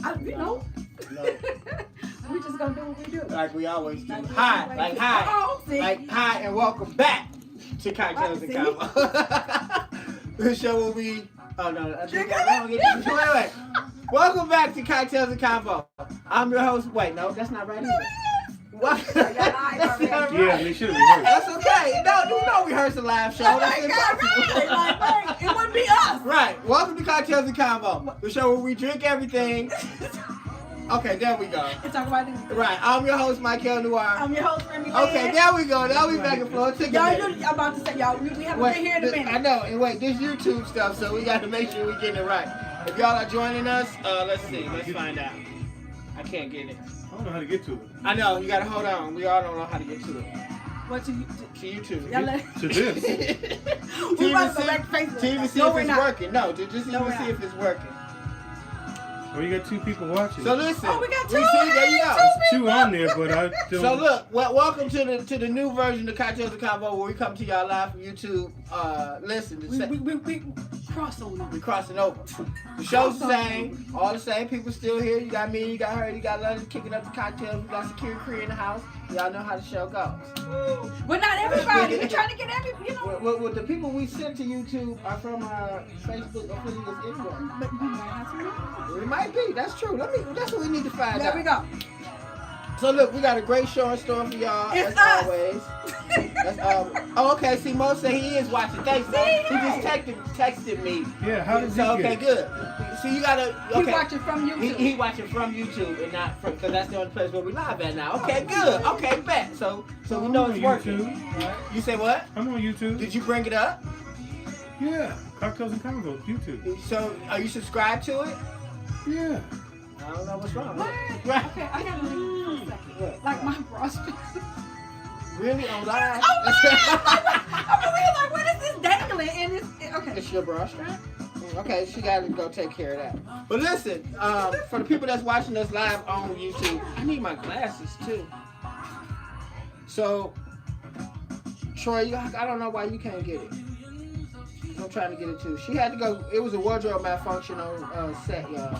No. We just gonna do what we do. Like we always do. Hi, like hi, and welcome back to Cocktails and Combo. The show will be. Oh no, wait. Welcome back to Cocktails and Combo. I'm your host. Wait, no, that's not right either. Yeah, they should have rehearsed. That's okay. No, you know we rehearse a live show. That's Right. It wouldn't be us. Right. Welcome to Cocktails and Combo, the show where we drink everything. Okay, there we go. And talk about this. Right. I'm your host, Michael Noir. I'm your host, Remy. Okay, there we go. Now we back and forth. Y'all, I'm about to say, y'all, we haven't been here in a minute. I know. And wait, this YouTube stuff, so we got to make sure we get it right. If y'all are joining us, let's see. Let's find out. I can't get it. I don't know how to get to it. I know. You got to hold on. We all don't know how to get to it. What to YouTube. To this. We want to go back to Facebook. To even see if it's working. No, to just even see if it's working. Well, you got two people watching. So listen. Oh, we got two. There you go. Two on there, but I don't. So look, welcome to the new version of Cocktails and Combo, where we come to y'all live from YouTube. Listen, We cross over. we crossing over. The show's the same, all the same people still here. You got me, you got her, you got London kicking up the cocktails. We got Security Crew in the house. Y'all know how the show goes. But not everybody. We're trying to get everybody. Well, the people we sent to YouTube are from our Facebook affiliates anyway. But we might have to know. It might be. That's true. That's what we need to find out. There we go. So look, we got a great show in store for y'all, It's as always. Okay. See, Mo said he is watching. Thanks, Mo. He just texted me. Yeah, how does So he okay, get good. So you gotta. Okay. He's watching from YouTube. He watching from YouTube and not from, because that's the only place where we live at now. Okay, good. Okay, bet. So we know it's working. YouTube. You say what? I'm on YouTube. Did you bring it up? Yeah, Cocktails and Convo, YouTube. So are you subscribed to it? Yeah. I don't know what's wrong. What? Right. Okay, I gotta leave for a second. Like my brush. Really on live? Oh man! I'm really like, what is this dangling? And it's okay. It's your bra strap? Okay, she got to go take care of that. But listen, for the people that's watching us live on YouTube, I need my glasses too. So, Troy, I don't know why you can't get it. I'm trying to get it too. She had to go. It was a wardrobe malfunction on set, y'all.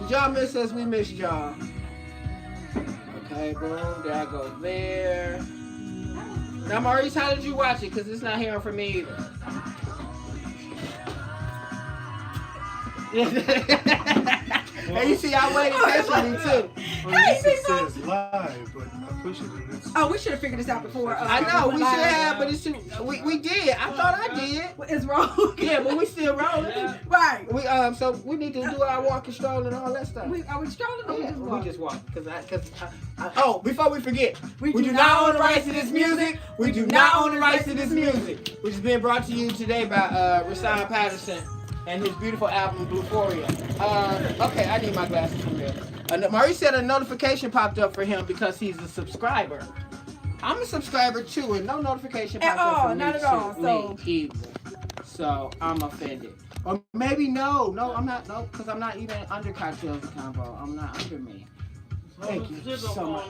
Did y'all miss us? We missed y'all. Okay, boom. There I go there. Now, Maurice, how did you watch it? Because it's not hearing from me either. And you see, I waited patiently too. It says live, but I push it and it's... Oh, we should have figured this out before. I know, we should have, but it's too. We did. I thought I did. It's wrong. Yeah, but we still rolling. Right. So we need to do our walk and stroll and all that stuff. Are we strolling or We just walk. Oh, before we forget, we do do not own the rights to this music. We do not own the rights to this music, which is being brought to you today by Rashawn Patterson and his beautiful album Bluephoria. Okay, I need my glasses from there. Maurice said a notification popped up for him because he's a subscriber. I'm a subscriber too, and no notification popped up for me. Not at all. So I'm offended. Or maybe no, I'm not. No, because I'm not even under Cocktails and Combo. I'm not under me. Thank you so much.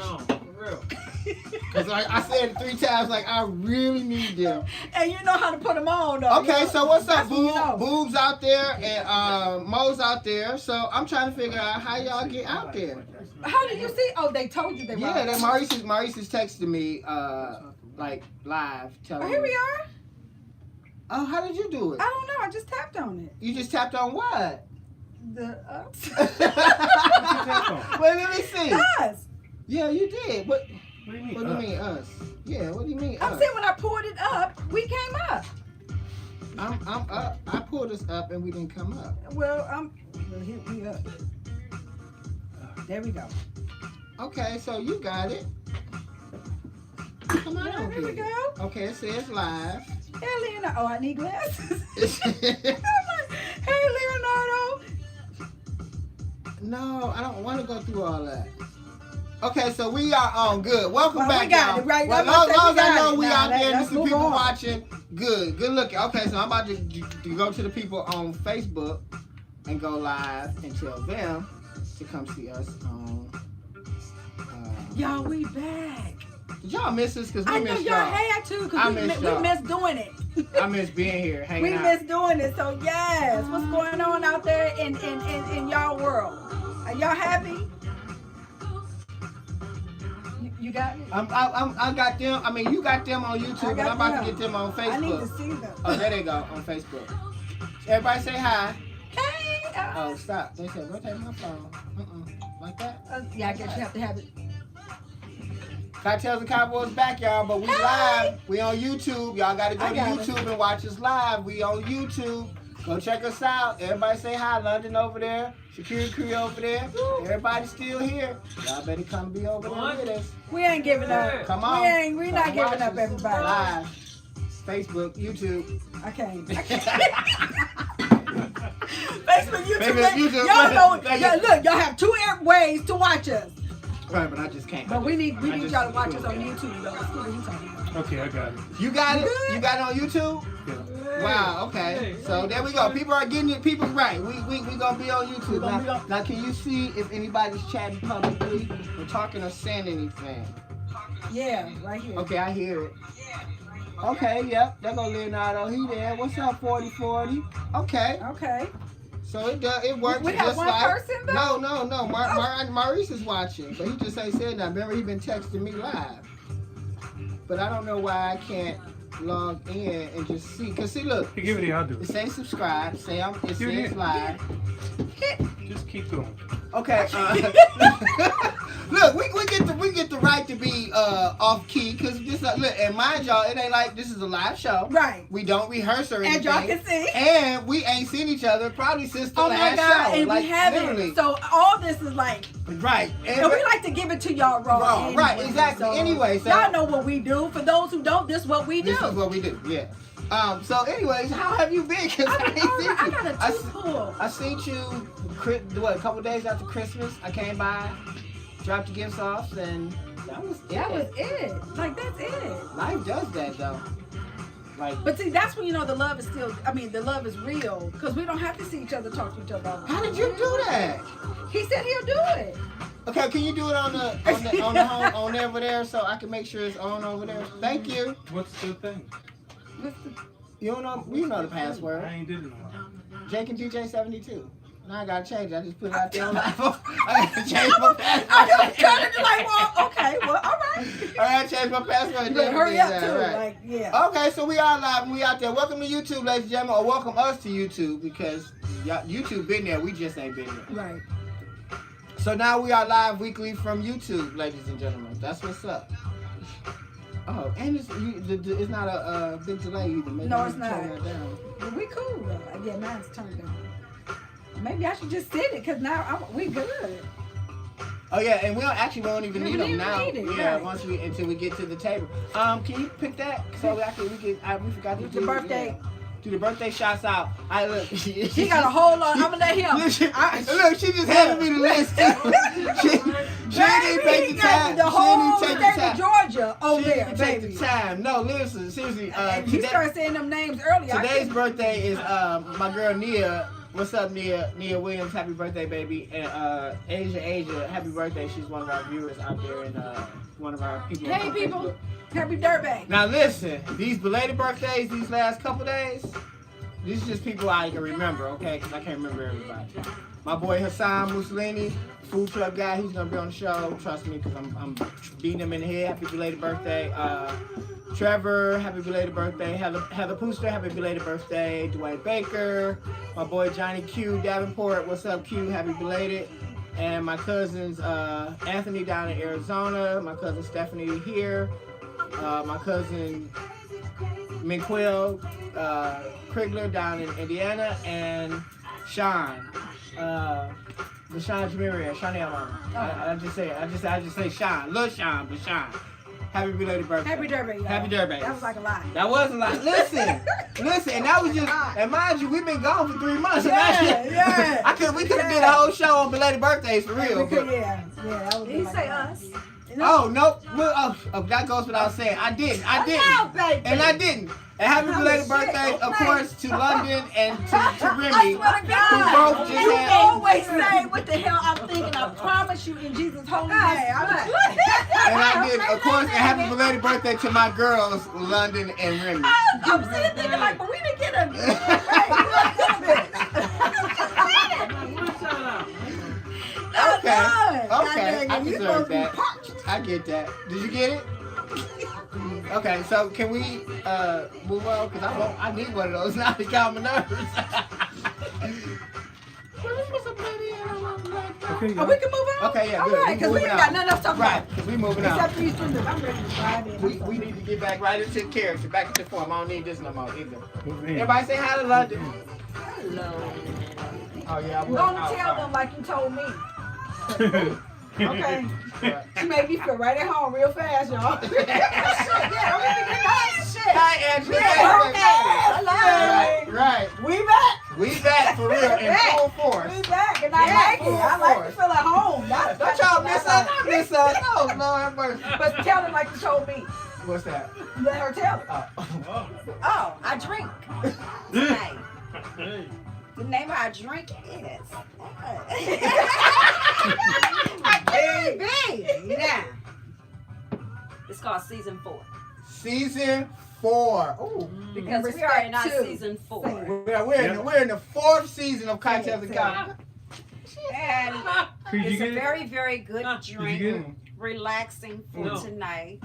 Because I said it 3 times, like, I really need them. And you know how to put them on, though. Okay, so what's up, Boo? You know. Boob's out there and Mo's out there. So I'm trying to figure out how y'all get out there. How did you see? Oh, they told you they were. Yeah, Maurice is texting me, like, live, telling me. Here we are. Oh, how did you do it? I don't know. I just tapped on it. You just tapped on what? The us. Wait, let me see. Us. Yeah, you did. What do you mean? What do you mean us? Yeah, what do you mean I'm us? saying when I pulled it up, we came up. I'm up. I pulled us up and we didn't come up. Well, here we up. There we go. Okay, so you got it. Come on, Yeah, here we go. Okay, it says live. Hey, Leonardo. Oh, I need glasses. I'm like, hey, Leonardo. No, I don't want to go through all that. Okay, so we are on. Good. Welcome back, We got y'all. it, right? Well, as long as I know we out there and Let's some move people on. watching, good looking. Okay, so I'm about to go to the people on Facebook and go live and tell them to come see us on. Y'all, we back. Did y'all miss us? Because I we know missed y'all y'all. had to I because missed we y'all. missed doing it. I miss being here, hanging We out. miss doing it. So yes, what's going on out there in y'all world? Are y'all happy? You got it? I got them. I mean, you got them on YouTube, I and got I'm about them. to get them on I need to Facebook. see them. Oh, there they go on Facebook. Everybody say hi. Hey. Oh, stop. They said, don't take my phone. Like that? Yeah, I guess you have to have it. Cocktails and Cowboys back, y'all, but we live. We on YouTube. Y'all got to go I to got it. YouTube and watch us live. We on YouTube. Go check us out. Everybody say hi. London over there. Security crew over there. Everybody still here. Y'all better come be over there with us. We ain't giving up. Come on. We're Come not watch giving up, us everybody. Live. Facebook, YouTube. I can't. Facebook, YouTube. Facebook, YouTube. Y'all know. Look, y'all have 2 ways to watch us. Right, but I just can't. But we need I y'all just to watch us couldn't. on YouTube, though. Let's see what you talking about. Okay, I got it. You got it? Good. You got it on YouTube? Yeah. Wow, okay. So there we go. People are getting it. People right. We gonna be on YouTube. Now can you see if anybody's chatting publicly or talking or saying anything? Yeah, right here. Okay, I hear it. Okay, yep. There go Leonardo. He there. What's up, 4040? Okay. Okay. So it does. It works. We have just one like, person, though? No. Maurice is watching, but he just ain't said that. Remember, he been texting me live. But I don't know why I can't log in and just see. Cause see, look. Hey, give it here, I'll do It it. says subscribe. It says live. Just keep going. Okay. Look, we get the right to be off key because this look, and mind y'all, it ain't like this is a live show. Right. We don't rehearse or anything. And y'all can see. And we ain't seen each other probably since the Oh my last God, show. and like, we haven't. literally. So all this is like, Right. and we like to give it to y'all raw. Raw, anyway. right, exactly. Anyway, so- y'all know what we do. For those who don't, this is what we do. This is what we do. Yeah. So anyways, how have you been? Cause I ain't seen you. I got a tooth pull. I seen you a couple days after Christmas. I came by, dropped the gifts off, and that was it. Like, that's it. Life does that though. Like, But see, that's when you know the love is still, the love is real. Because we don't have to see each other, talk to each other all the time. how did you do that? He said he'll do it. Okay, can you do it on the home on over there so I can make sure it's on over there? Thank you. What's the thing? You don't know? You know the password. I ain't did it in a while. Jake and DJ 72. Now I gotta change it. I just put it out there on the iPhone. I gotta change my password. I just kind of like, well, okay, well, all right. I gotta change my password. You better hurry up, too. Right. Like, yeah. Okay, so we are live and we out there. Welcome to YouTube, ladies and gentlemen, or welcome us to YouTube because YouTube been there. We just ain't been there. Right. So now we are live weekly from YouTube, ladies and gentlemen. That's what's up. Oh, and it's not a big delay either. Maybe No, we it's can turn not. that down. But we cool, though. Yeah, mine's turned down. Maybe I should just sit it, because now we good. Oh yeah, and we don't even We need don't them now. even need it, Yeah, right. until we get to the table. Can you pick that so we forgot to With do the birthday. Yeah. Do the birthday shots out. I look. He got a whole lot. I'm gonna let him. Look, she just handed me the list too. she didn't even take the time. The whole She didn't state even take the of time. Georgia She over didn't there, even take baby. the time. No, listen, seriously. And you Today, started saying them names earlier. today's birthday is my girl Nia. What's up, Nia? Nia Williams, happy birthday, baby. And Asia, happy birthday. She's one of our viewers out there and one of our people. Hey, on people. Facebook. Happy Dirtbag. Now listen, these belated birthdays, these last couple days, these are just people I can remember, okay? Because I can't remember everybody. My boy Hassan Mussolini, food truck guy, he's gonna be on the show. Trust me, because I'm beating him in the head. Happy belated birthday. Trevor, happy belated birthday. Heather Pooster, happy belated birthday. Dwight Baker, my boy Johnny Q Davenport, what's up Q? Happy belated. And my cousins Anthony down in Arizona, my cousin Stephanie here, my cousin Minquill Krigler down in Indiana, and Sean, LaShawn Jamiria, Chanel mama. I just say Sean, Lil Sean, but Sean. Happy belated birthday. Happy Dirtbag, y'all. Happy Dirtbag. That was like a lie. That wasn't like, listen, and that was just, and mind you, we've been gone for 3 months. Yeah. We could have did a whole show on belated birthdays for real. We could, But yeah. That was Did he like say a lie. us? Oh, nope. Oh, that goes without saying. I didn't. And I didn't. And happy belated birthday, of course, to London and to Remy, I swear to God. who both just You had. always say what the hell I'm thinking. I promise you in Jesus' holy name. And I did, of course, and happy belated birthday to my girls, London and Remy. I'm sitting thinking like, but we didn't get a Okay, I You deserve supposed to be that. parched. I get that. Did you get it? Okay, so can we move on? Because I need one of those now to calm my nerves. Okay, Oh, we can move on? Okay, yeah, All good. right, because we moving ain't got on. nothing else to talk Right, about. because we moving Except on. for these things. I'm ready to drive in. We need to get back right into character, back into form. I don't need this no more either. Move in. Everybody say hi to London. Hello. Oh, yeah, I I'm will. going to Oh, tell sorry. them like you told me. Okay. Right. She made me feel right at home real fast, y'all. Shit, yeah, I'm even nice shit. Hi, Andrew. Yeah, okay. Right. We back. We back for real in full force. We back, and I Yeah, like it. full I like to force. feel at home. That's Don't y'all miss us? I miss us. Oh, Lord have mercy. But tell them like you told me. What's that? Let her tell it. Oh. Oh, I drink tonight. The name of our drink is Baby. now. It's called season 4 Season 4. Ooh. because we are Respect in our too. season 4, We're in the 4th season of Cocktails and Coffee. and Did you it's get a it? very, very good Did you drink, get it? relaxing for No. tonight.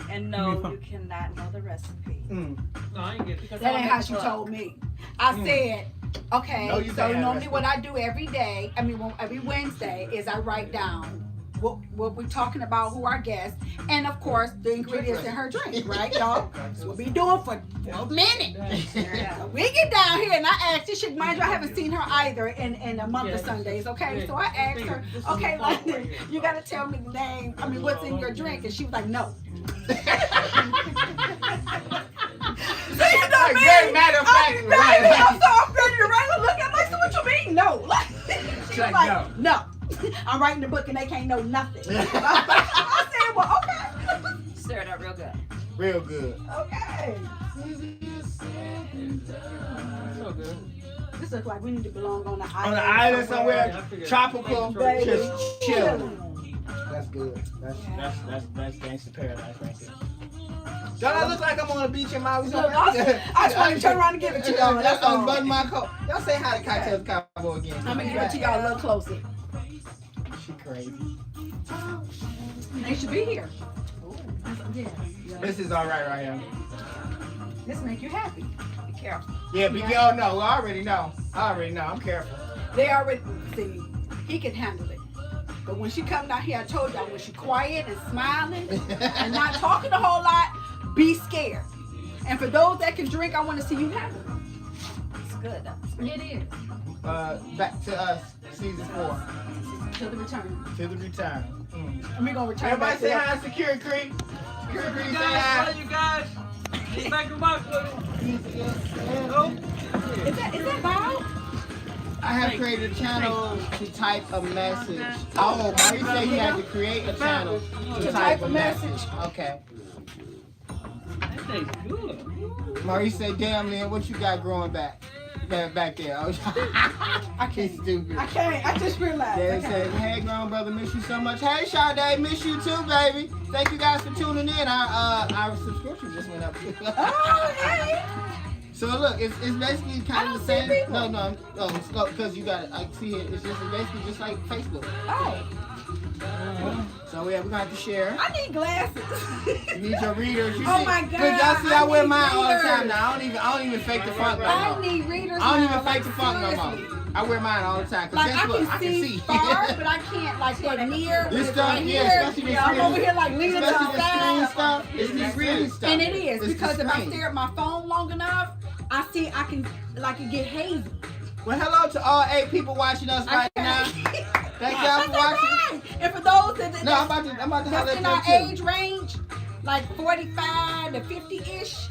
And no, you cannot know the recipe. Mm. No, I ain't get it. Because That I'm ain't at how the she club. told me. I said, okay, No, you so can't have normally that. what I do every day, every Wednesday, is I write down what we're talking about, who our guests, and of course the ingredients in her drink, right, y'all? That's what we doing for a minute. So we get down here and I asked her, she, mind you, I haven't seen her either in a month of Sundays, okay? So I asked her, okay, London, you gotta tell me the name, what's in your drink, and she was like, no. So you know Like, me, very matter of fact, I'm right. ready to write. Look at like, so what you mean? No. She was like, like, no. I'm writing the book and they can't know nothing. I said, well, okay. Stir it up real good. Real good. Okay. So good. This looks like we need to belong on the On island. the island Yeah, I somewhere, figured. tropical, Baby. just chilling. Chilling. That's good. That's gangster paradise right there. Don't I look like I'm on a beach in Maui? Look, I just want to turn around and give it to y'all. That's all. Unbutton my coat. Y'all say hi to Cocktails Cowboy again. I'm going to give it to y'all a little closer. She crazy. They should be here. Yeah. This is all right here. This make you happy. Be careful. Yeah, but y'all know. I already know. I'm careful. They already, see, he can handle it. But when she come down here, I told y'all, when she quiet and smiling and not talking a whole lot, be scared. And for those that can drink, I want to see you handle it. It's good though. It is. Back to us, season 4. Till the return. To the return. Mm. And we're going to return Everybody back say to hi to Security Creek. Security Creek, say Guys, hi. love you guys. Get back to my foot. Is that Bob? I have created a channel to type a message. Oh, Maurice said he had to create a channel to type a message. Okay. That tastes good. Maurice said, damn, Lynn, what you got growing back there? Oh, I he's can't. stupid. I can't. I just realized. They I said, can't. hey, grown brother, miss you so much. Hey, Sade, miss you too, baby. Thank you guys for tuning in. Our subscription just went up. Oh, hey. So look, it's basically I kind of don't the see same. people. No, because you got it. I see it. It's basically just like Facebook. Oh, So yeah, we're gonna have to share. I need glasses. You need your readers. You Oh see, my look, God, y'all see, I I wear need mine all the time readers. now. I don't even fake the funk no I more. need readers. I don't now, even fake the funk no seriously. more. I wear mine all the time. Cause Like guess I what? can see far, but I can't like that near. This but stuff, right yeah, here, especially the yeah, I'm screen. over here like leaning to Especially the the screen side. stuff. It's the screen stuff. And it is It's the because if I screen. stare at my phone long enough, I see I can like it get hazy. Well, hello to all 8 people watching us I right now. can't. Thank y'all for That's all watching. right. And for those that No, I'm about to that's holler in at our them too. age range, like 45 to 50-ish,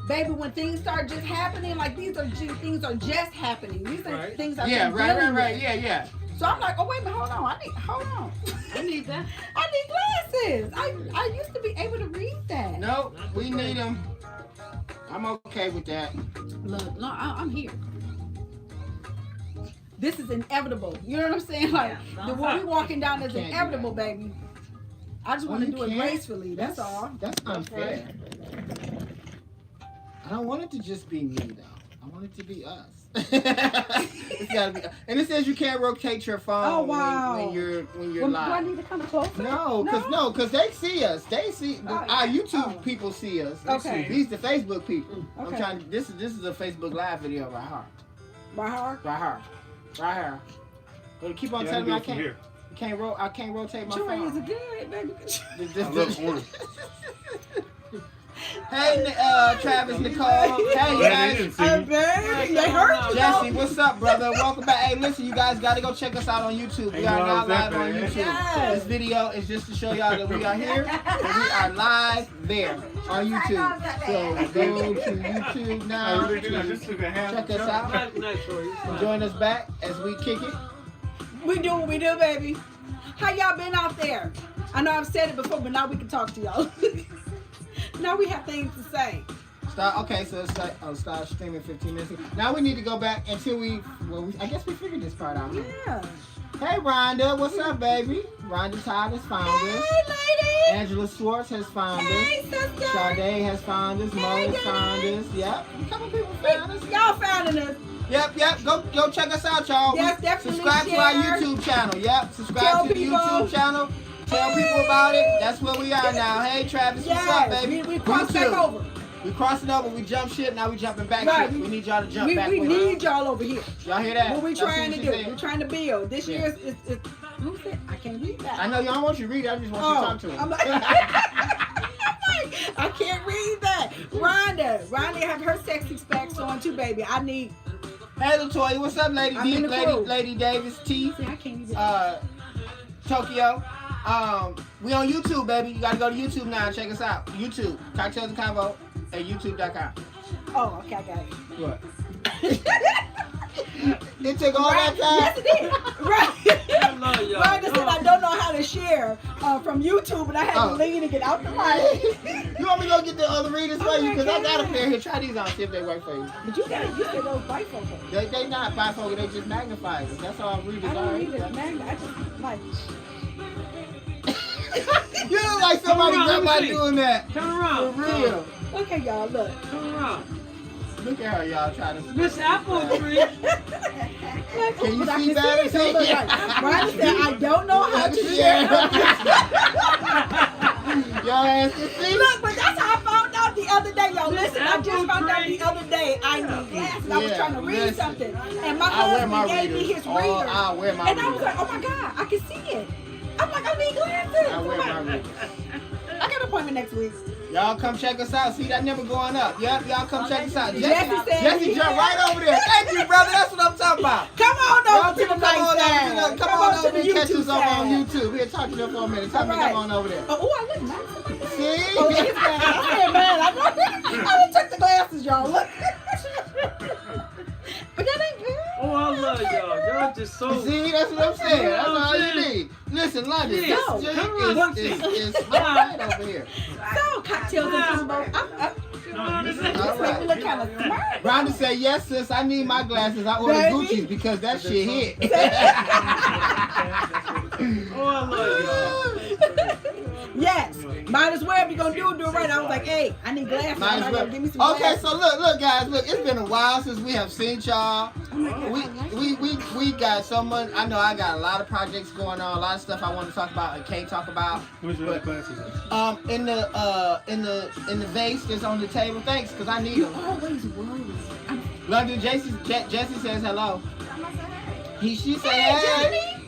baby, when things start just happening, like things are just happening. These are Right. things I've Yeah, been right. dealing with. Yeah. So I'm like, oh wait a minute, hold on. I need that. I need glasses. I used to be able to read that. No, we need them. I'm okay with that. Look, no, I'm here. This is inevitable. You know what I'm saying? Like the what we walking down is Can't do inevitable, baby. I just want to you do it can't? gracefully. That's all. That's unfair. I don't want it to just be me though. I want it to be us. It's gotta be. And it says you can't rotate your phone Oh, wow. when you're Well, do I live. need to come closer? No, cause they see us. They see Oh, our yeah. YouTube Oh. people see us. Okay. These the Facebook people. I'm Okay. trying. This is a Facebook Live video right here. By heart? Right here. Right here. But keep on Yeah, telling me I I can can't. I can't rotate my Joy is phone. good, baby. This- I love orange. Hey, Travis, Nicole. Hey, Glad they guys. didn't see Hey, me. baby, they hurt you. Jesse, what's up, brother? Welcome back. Hey, listen, you guys got to go check us out on YouTube. We Ain't are no now that live on bad. YouTube. Yes. This video is just to show y'all that we are here and we are live there on YouTube. So go to YouTube I now really did. I to just took a half. check us out. Nice for you. And join us back as we kick it. We do what we do, baby. How y'all been out there? I know I've said it before, but now we can talk to y'all. Now we have things to say. Okay, so it's like, start streaming 15 minutes ago. Now we need to go back until I guess we figured this part out. Huh? Yeah. Hey, Rhonda, what's up, baby? Rhonda Todd has found us. Hey, lady. Angela Swartz has found us. Hey, sister. Sade has found us. Mo has Hey, found Daddy. us. Yep. A couple people found us. Y'all found us. Yep. Go check us out, y'all. Yes, definitely Subscribe to our share. YouTube channel. Yep. Subscribe Tell to the people. YouTube channel. Tell people about it. That's where we are now. Hey, Travis, what's up, Yes, baby? we crossed back YouTube. over. We crossing over. We jump ship. Now we jumping back Right. ship. We need y'all to jump back We with us. need y'all over here. Y'all hear that? What we That's trying to she do? said. We're trying to build. This Yeah. year is who's that? I can't read that. I know y'all want you to read it. I just want you to talk to him. I'm like, I can't read that. Rhonda have her sexy specs on too, baby. I need. Hey, Latoya, what's up, Lady I'm D, in the crew. Lady Davis T, See, I can't even. Tokyo. We on YouTube, baby. You gotta go to YouTube now and check us out. YouTube, Cocktails and Convo at YouTube.com. Oh, okay, I got it. What? It took all that Yes, time. it did. Right. I love y'all. Rhonda said I don't know how to share from YouTube, and I had to Oh. lean and get out the mic. You want me to go get the other readers for Oh you? my Because I got a God. pair here. Try these on, see if they work for you. But you said those bifocals. They not bifocal, they just magnifiers. That's all readers I don't are. need it, man. I just like. You look like somebody Come on, grandma let me see. doing that. Turn For around. real. Okay, y'all, look. Turn around. Look at her, y'all trying to. Miss Apple Tree. Like, Can you but I see can better? see it, so look, like, Rhonda said, I don't know how to share. Y'all ass can see. Look, but that's how I found out the other day, y'all. Listen, I just found out the other day I need glasses. I was Yeah, trying to read listen. something, and my I wear my husband gave me readers. his reader, I wear my and I was readers. like, oh my God, I can see it. I'm like, I need glasses. I wear my readers. I got an appointment next week. Y'all come check us out. See that number going up. Yep, y'all come check us out. Jesse said Jesse he- jumped right over there. Thank you, brother. That's what I'm talking about. Come on Y'all over to people the come on nice over. side. Come on over to the and catch YouTube us over on side. YouTube. Here, talk to them for a minute. Tell me to All right. come on over there. Oh, I look nice. See? Oh, his glasses. I said, man, I done took the glasses, y'all. Look. But that ain't good. Oh, I love y'all. Y'all just so. See, that's what I'm saying. That's all you need. Listen, London, Yeah. this Come on. is right over here. So, cocktails and combo. All This right. make me look kind of smart. Rhonda said, yes, sis, I need my glasses. I ordered Baby. Gucci's because that shit hit. Oh, I love y'all. Yes. Might as well if you're going to do it right. I was like, hey, I need glasses. Might I'm as not well. going to give me some Okay, glasses. so look, guys, look. It's been a while since we have seen y'all. Oh my God, I like We got so much. I know I got a lot of projects going on, a lot of stuff I want to talk about and can't talk about. Where's your other glasses at? In the vase that's on the table. Thanks, cause I need You them. always worry. London, Jesse says hello. She said, Hey, hey. Johnny.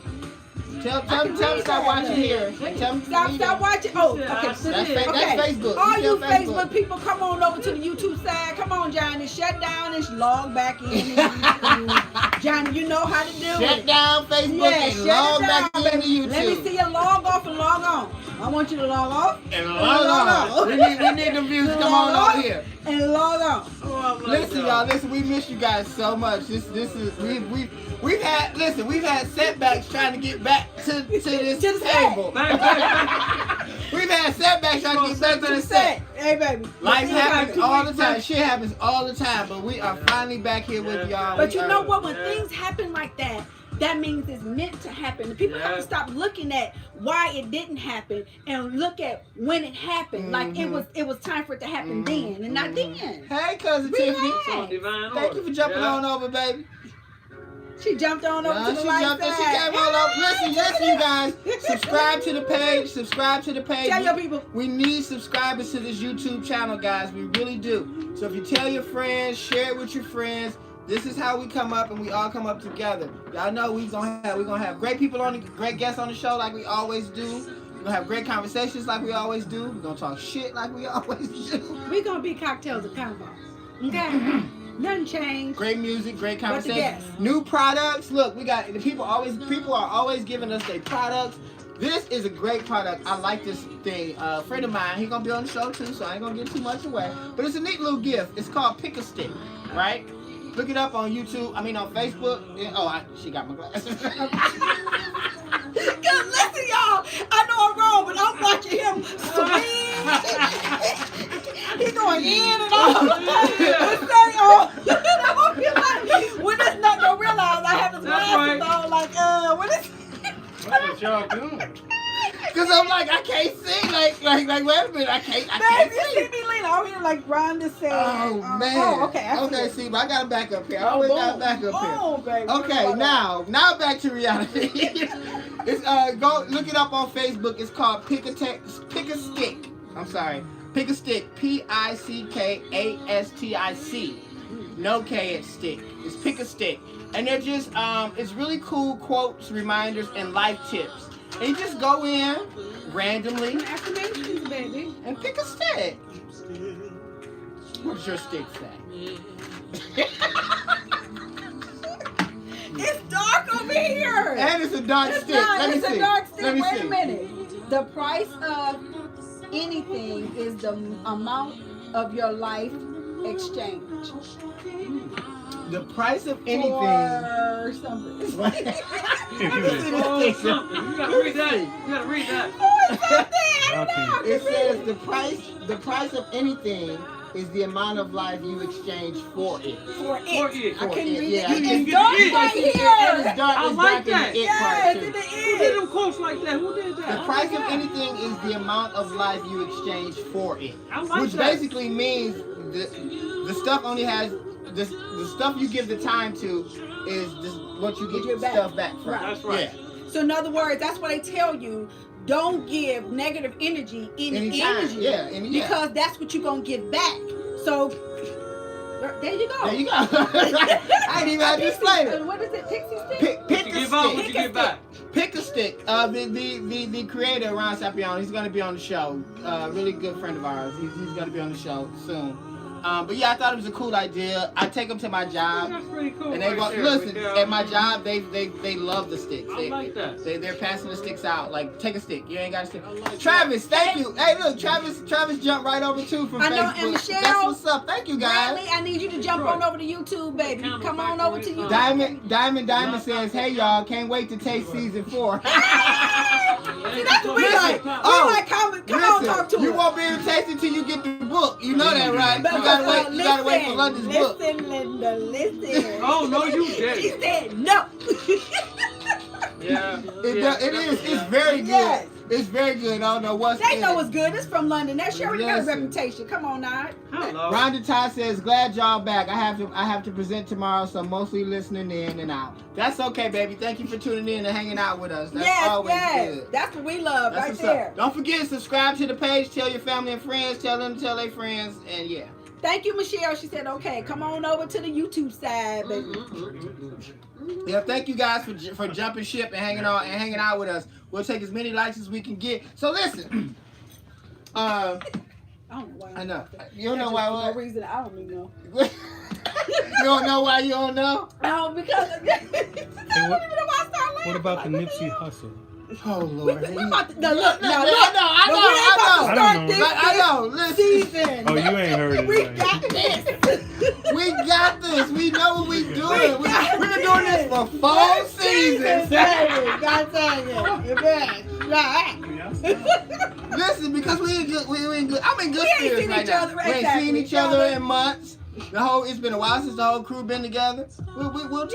Tell can him read stop that. watching here. Tell him Stop watching. Oh, okay. That's Facebook. All You you see on Facebook. Facebook people, come on over to the YouTube side. Come on, Johnny. Shut down and log back in. Johnny, you know how to do Shut it. down Facebook Yeah, and shut log it back down, into baby. YouTube. Let me see you log off and log on. I want you to log off And log on. We need the views to come on over here. and log on. Oh, I love Listen, y'all. Listen, we miss you guys so much. This is we've had setbacks trying to get back to this To the table. Bang. We've had setbacks trying to get back to the set. Hey, baby. Life Things happens happen. all the time. Shit happens all the time. But we are finally back here with y'all. But We you are- know what? When Yeah. things happen like that, that means it's meant to happen. People have Yeah. to stop looking at why it didn't happen and look at when it happened. Like it was time for it to happen then and not then. Hey, cousin Relax. Tiffany. It's on divine Thank you order. for jumping Yeah. on over, baby. She jumped on over to the She light jumped in. She side. came all over. Listen, you guys. Subscribe to the page. Subscribe to the page. Tell your people. We need subscribers to this YouTube channel, guys. We really do. So if you tell your friends, share it with your friends. This is how we come up, and we all come up together. Y'all know we're gonna have great people on, great guests on the show, like we always do. We're gonna have great conversations, like we always do. We're gonna talk shit, like we always do. We're gonna be cocktails of combo. Okay? Nothing changed. Great music, great But the conversation. guests. New products. Look, we got the people are always giving us their products. This is a great product. I like this thing. A friend of mine, he gonna be on the show too, so I ain't gonna give too much away. But it's a neat little gift. It's called Pick a Stick, right? Look it up on YouTube. I mean on Facebook. She got my glasses. Cause listen, y'all, I know I'm wrong, but I'm watching him swing. He's going in and out. I'm gonna be like, when this nut don't realize I have his That's glasses right. on, like, when this. What is y'all doing? Cause I'm like, I can't see. Like, wait a minute, I can't Baby, you see. see me leaning over here like Rhonda said. Oh man. Oh, okay. I see Okay, it. see, but I got to back up here. I always got to back up here. Oh, baby. Okay, now back to reality. It's go look it up on Facebook. It's called Pick a Stick. I'm sorry, Pick a Stick. PICKASTIC. No K at stick. It's Pick a Stick, and they're just it's really cool quotes, reminders, and life tips. And you just go in randomly Affirmations, baby. and pick a stick. What does your stick say? It's dark over here. And it's a dark It's stick. not. Let me It's see. a dark stick. Let me Wait see. a minute. The price of anything is the amount of your life exchange. The price of anything. Or something. Let me see this Oh, stick. something. You gotta read that. You gotta read that. Oh, it's something. I don't know. It says the price of anything is the amount of life you exchange for it. For For it. it. I For couldn't it, read yeah. it. You It's can dark get it. right And here. it's dark, I it's like dark in that. the it Yes, part in too. the Who did end. them quotes like that? Who did The that? price of anything is the amount of life you exchange for it. I like Which that. basically means the stuff only has the stuff you give the time to is what you get Get back. stuff back from. Right. That's right. Yeah. So in other words, that's what they tell you. Don't give negative energy any Anytime. energy. Yeah. Yeah. Because that's what you're going to give back. So there you go. There you go. I didn't even have to explain it. What is it? Pixie stick? Pick You a give up, what stick. you get back. Pick a stick. The creator Ron Sapiano, he's gonna be on the show. Really good friend of ours. He's gonna be on the show soon. But yeah, I thought it was a cool idea. I take them to my job, That's pretty cool. and they right go. there, Listen, Miguel. at my job, they love the sticks. I like that. They're passing the sticks out. Like, take a stick. You ain't got a stick. I like Travis, thank you. Hey, look, Travis jumped right over too from I know, Facebook. and Michelle, That's what's up. Thank you guys. Bradley, I need you to jump on over to YouTube, baby. Come on over to YouTube. Diamond says, "Hey y'all, can't wait to taste season 4." See, that's what we like. We Oh, like, come on, talk to you us. won't be able to taste it till you get the book. You know that, right? But, You gotta wait for London's book. Listen, Linda, listen. Oh, no, you She did. said no. Yeah. It is. It's very good. Yes. It's very good. I don't know what's They in know it. it's good. It's from London. That she already got a Listen. reputation. Come on now. Hello. Rhonda Todd says, "Glad y'all back. I have to present tomorrow, so I'm mostly listening in and out. That's okay, baby. Thank you for tuning in and hanging out with us. That's always good. That's what we love That's right what's there. up. Don't forget, subscribe to the page. Tell your family and friends. Tell them to tell their friends. And yeah. Thank you, Michelle. She said, okay, come on over to the YouTube side, baby. Yeah, thank you guys for jumping ship and hanging out with us. We'll take as many likes as we can get. So listen, I don't know why. I know you don't know why. For What? no reason. I don't even know. You don't know why you don't know? Oh, because I don't even know why I started What about the Nipsey Hussle? Oh Lord. We about to, now look, now Look, look. I know. But we ain't about to I start know. this Listen. Oh, you ain't heard it. We right? got this. We got this. We know what we doing. We've got been doing this for 4 seasons. God dang it. You bet. Right. Listen, because we ain't good. We ain't good. I'm in good We ain't spirits seen right each now. other, We ain't exactly. seen each other in months. It's been a while since the whole crew been together. We'll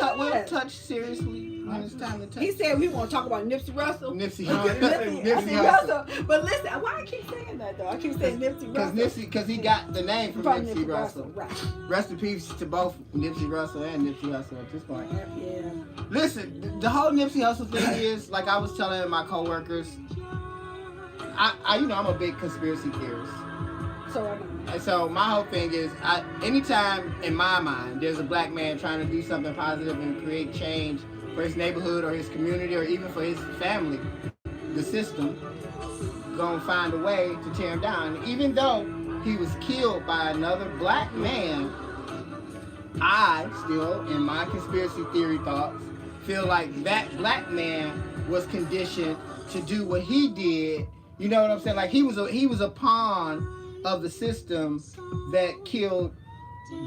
touch seriously when it's time to touch. He said we want to talk about Nipsey Russell. Nipsey Nipsey Hussle. Russell. But listen, why I keep saying that though? I keep saying Nipsey Russell. Because he got the name from Nipsey Russell. Right. Rest in peace to both Nipsey Russell and Nipsey Hussle at this point. Yeah. Listen, the whole Nipsey Hussle thing is, like I was telling my coworkers, I'm a big conspiracy theorist. So I mean, And so my whole thing is, anytime in my mind there's a black man trying to do something positive and create change for his neighborhood or his community or even for his family, the system gonna find a way to tear him down. Even though he was killed by another black man, I still, in my conspiracy theory thoughts, feel like that black man was conditioned to do what he did. You know what I'm saying? Like he was a pawn of the system that killed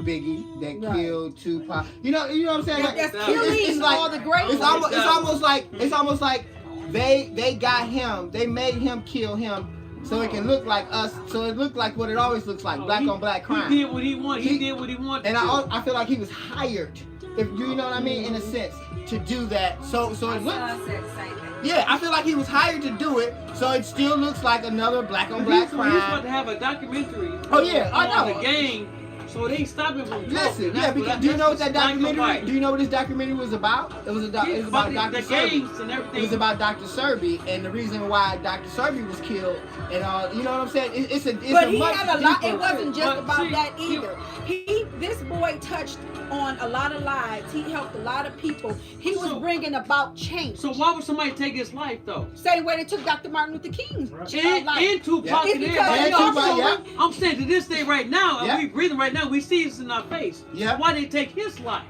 Biggie, that Right. killed Tupac. You know what I'm saying? Like, that's it's killing like- all the great it's ones. almost like they got him. They made him kill him so it can look like us. So it looked like what it always looks like, black on black crime. He did what he wanted. He He- did what he wanted. And to do. I feel like he was hired, if you know what I mean, in a sense, to do that. So it My looks. son said the same thing. Yeah, I feel like he was hired to do it, so it still looks like another black on black He's about crime. to have a documentary. Oh, yeah, I on know. the gang, so they stop him from talking. Listen, That's because do you know what that black and documentary? white. Do you know what this documentary was about? It was about Yeah, Dr. the Sebi. gangs and everything. It was about Dr. Sebi and the reason why Dr. Sebi was killed and all. You know what I'm saying? It's But a he much had a lot. It deeper- wasn't just But about see, that either. This boy touched on a lot of lives. He helped a lot of people. He was So- bringing about change. So why would somebody take his life though? Same way they took Dr. Martin Luther King's life. And Tupac It's and because everybody And else. Tupac, yeah. I'm saying to this day right now, Yeah. and we breathing right now, we see this in our face. Yeah. Why they take his life?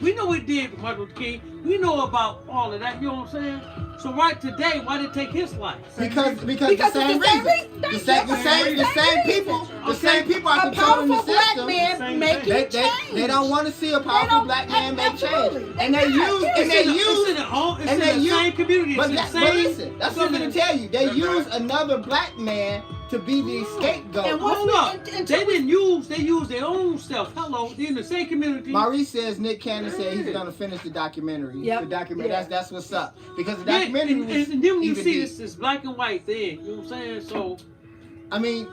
We know what he did with Martin Luther King. We know about all of that. You know what I'm saying? So right today, why they take his life? Because Because the it's same the same reason. reason. The same people. The same people are A controlling the powerful black system. man Same making thing. change. They don't want to see a powerful don't- black man make change, absolutely. and they They use not. and they It's use. in the home. It's and in they the use- same community. It's But, in the but same. listen, that's what I'm it's gonna in the- tell you. They use another black man to be the scapegoat. And what- Hold up. Until They we- didn't use. They used their own stuff. Hello, they're in the same community. Maurice says Nick Cannon said he's gonna finish the documentary. Yep. The documentary. Yeah. That's what's up because the Yeah, documentary was and then you even see deep. this black and white thing. You know what I'm saying? So I mean,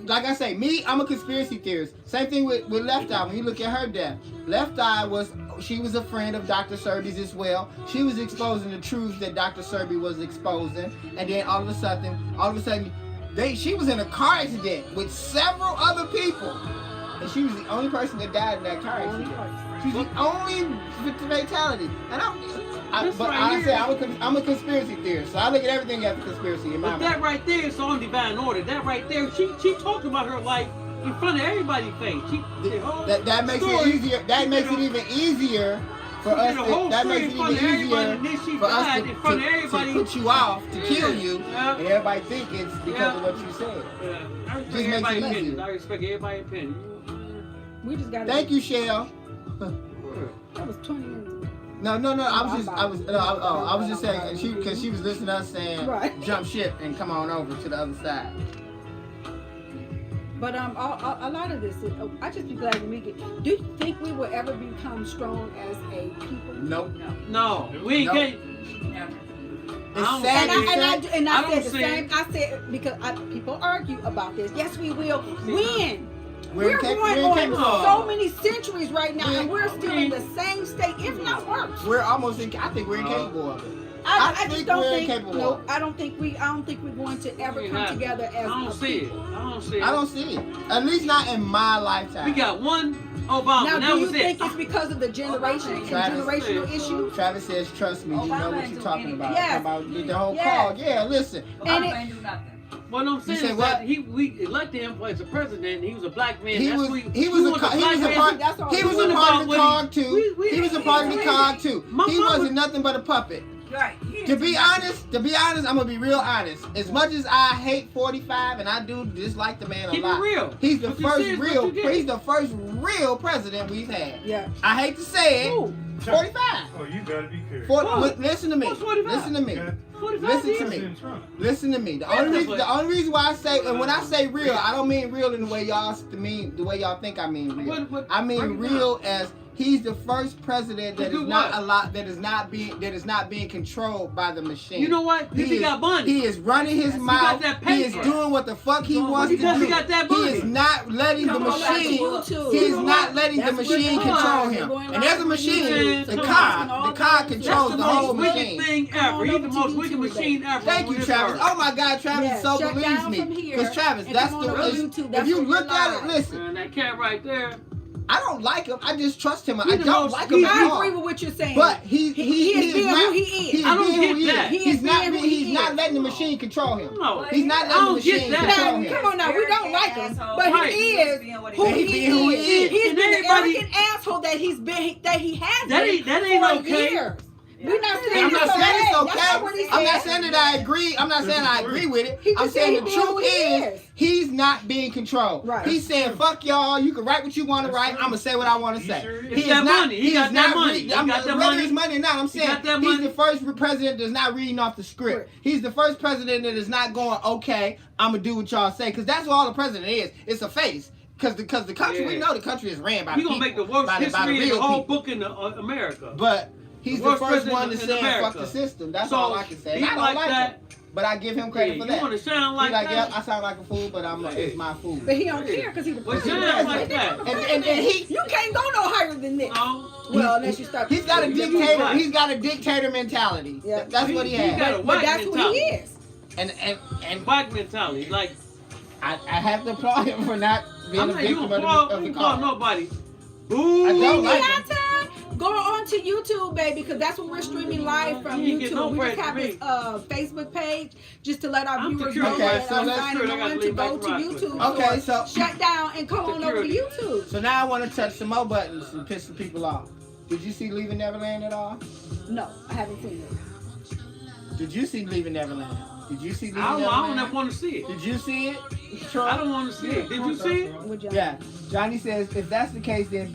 like I say, I'm a conspiracy theorist. Same thing with Left Eye. When you look at her death, Left Eye she was a friend of Dr. Serbi's as well. She was exposing the truths that Dr. Serbi was exposing, and then all of a sudden, she was in a car accident with several other people, and she was the only person that died in that car accident. She's the only fatality, and That's but right like I here. said, I'm a conspiracy theorist, so I look at everything as a conspiracy in my but mind. that right there is on divine order. That right there, she talked about her life in front of everybody's face. The whole That makes story, it easier. That makes it even easier for us. the whole That story makes in it front of even everybody, easier and then she for us died in front of everybody. to put you off, to kill you, Yeah. and everybody think it's because of what you said. Yeah. I respect Just makes everybody it opinion. easier. I respect everybody opinion. We just got. Thank you, Shell. That was 20 minutes. No. I was just saying because she was listening to us saying Right. jump ship and come on over to the other side. But a lot of this, I just be glad to meet it. Do you think we will ever become strong as a people? Nope. No, we ain't No. getting. Never. It's don't- sad. And I I don't said the see same. it. I said because people argue about this. Yes, we will. When? We're going incapable. on so many centuries right now, and we're still in Okay. the same state, if not worse. We're almost. I think we're incapable of it. I I just think don't we're think. incapable No, of it. I don't think we're going to ever We're come not. together I as don't a see it. people. I don't see it. I don't see it. At least not in my lifetime. We got one Obama. Now, that do you was think it. it's because of the generation and Travis. generational issues? Travis says, "Trust me, you know Obama what ain't you're do talking anything. about. Yes. About the whole Yes. call. Yeah, listen. And Obama it- ain't do nothing. What I'm saying said is what? that we elected him as a president. He was a black man. He That's was who he was a black he was a man. part That's all. he was a What part about of the what cog too. we- He was a part of the cog too. My He mama- wasn't nothing but a puppet. Right. To be honest, I'm gonna be real honest. As much as I hate 45 and I do dislike the man a Keep it lot, real. he's the What you see is what you get. he's the first real president we've had. Yeah. I hate to say it, Who? 45. Oh, you gotta be careful. What? Listen to me. What's 45? Listen to me. Okay. 45 Listen to years? me. President Trump. Listen to me. The only reason why I say, and when I say real, I don't mean real in the way y'all think I mean real. I mean real as he's the first president that To do is not what? that is not being controlled by the machine. You know what? Because he got money. He is running his He mouth. got that He is paper. doing what the fuck he wants to Because do. he got that He money. is not letting the Come on back to machine. YouTube. He is You know not what? letting the That's machine what control we're him. going And there's a live. machine. The Come car on. controls That's the the whole most wicked machine. thing Come ever. on He's over the to most YouTube wicked today. machine ever. Thank on you, this Travis. earth. Oh my God, Travis Yeah, is so shut believes down me. from here Because Travis, and that's come on over to YouTube. if That's you where look we're at it, live. listen. Man, that cat right there. I don't like him. I just trust him. I He the don't most- like him he- at I all. agree with what you're saying. But he is is being not, who he is. He's I don't being get who he that. is. He is He's not being who being, he he's not is. letting the machine control him. No. He's not I letting the don't get machine that. control Now, him. come on now, we don't like him, but Right. he is who He he being who he is. is. He's And been the everybody- arrogant asshole that he has That been ain't for okay. years. We're not saying I'm not it's saying it's okay. That's not what he okay. I'm not said. saying that I agree. I'm not saying I agree with it. He I'm just saying said the he being truth who he is he's not being controlled. Right. He's saying, "Fuck y'all. You can write what you want to write. I'm gonna say what I want to say." sure is. It's He that is not. money. He got is that not money. read- He I'm got that whether money. it's money or not. I'm He saying got that he's money. the first president that's not reading off the script. He's the first president that is not going, "Okay, I'm gonna do what y'all say," because that's what all the president is. It's a face. Because the country, we Yeah. know the country is ran by the He gonna people. make the worst by the history in the real whole people. book in America. But he's The the worst first president one to in say America. fuck the system. That's So, all I can say. he I don't like like that. him, but I give him credit Yeah, for you that. want to sound like He's like, that? yeah, I sound like a fool, but it's my fool. But he don't care because he's the Well, president. sound like that. And he You can't go no higher than this. No. Well, unless you start. he's got a He's dictator. right. He's got a dictator mentality. Yeah. That's what he He has. got a But white that's who he mentality. is. And White mentality. Like, I have to applaud him for not being I'm a not, you victim don't of call, the you call car. nobody. Boo. I don't like Got him. time? Go on to YouTube, baby, because that's what we're streaming live from You ain't get no YouTube. We just bread have from this me. Facebook page just to let our I'm viewers secure. know Okay, that so I'm let's- signing I gotta on to leave go back to to YouTube. Rockford. Okay, so Shut down and come on over to Security. YouTube. so now I want to touch some more buttons and piss some people off. Did you see Leaving Neverland at all? No, I haven't seen it. Did you see Leaving Neverland? Did you see Leaving I don't Neverland? want to see it. Did you see it, Troy? I don't want to see it. Did you see it? Would you Yeah, Johnny says if that's the case, then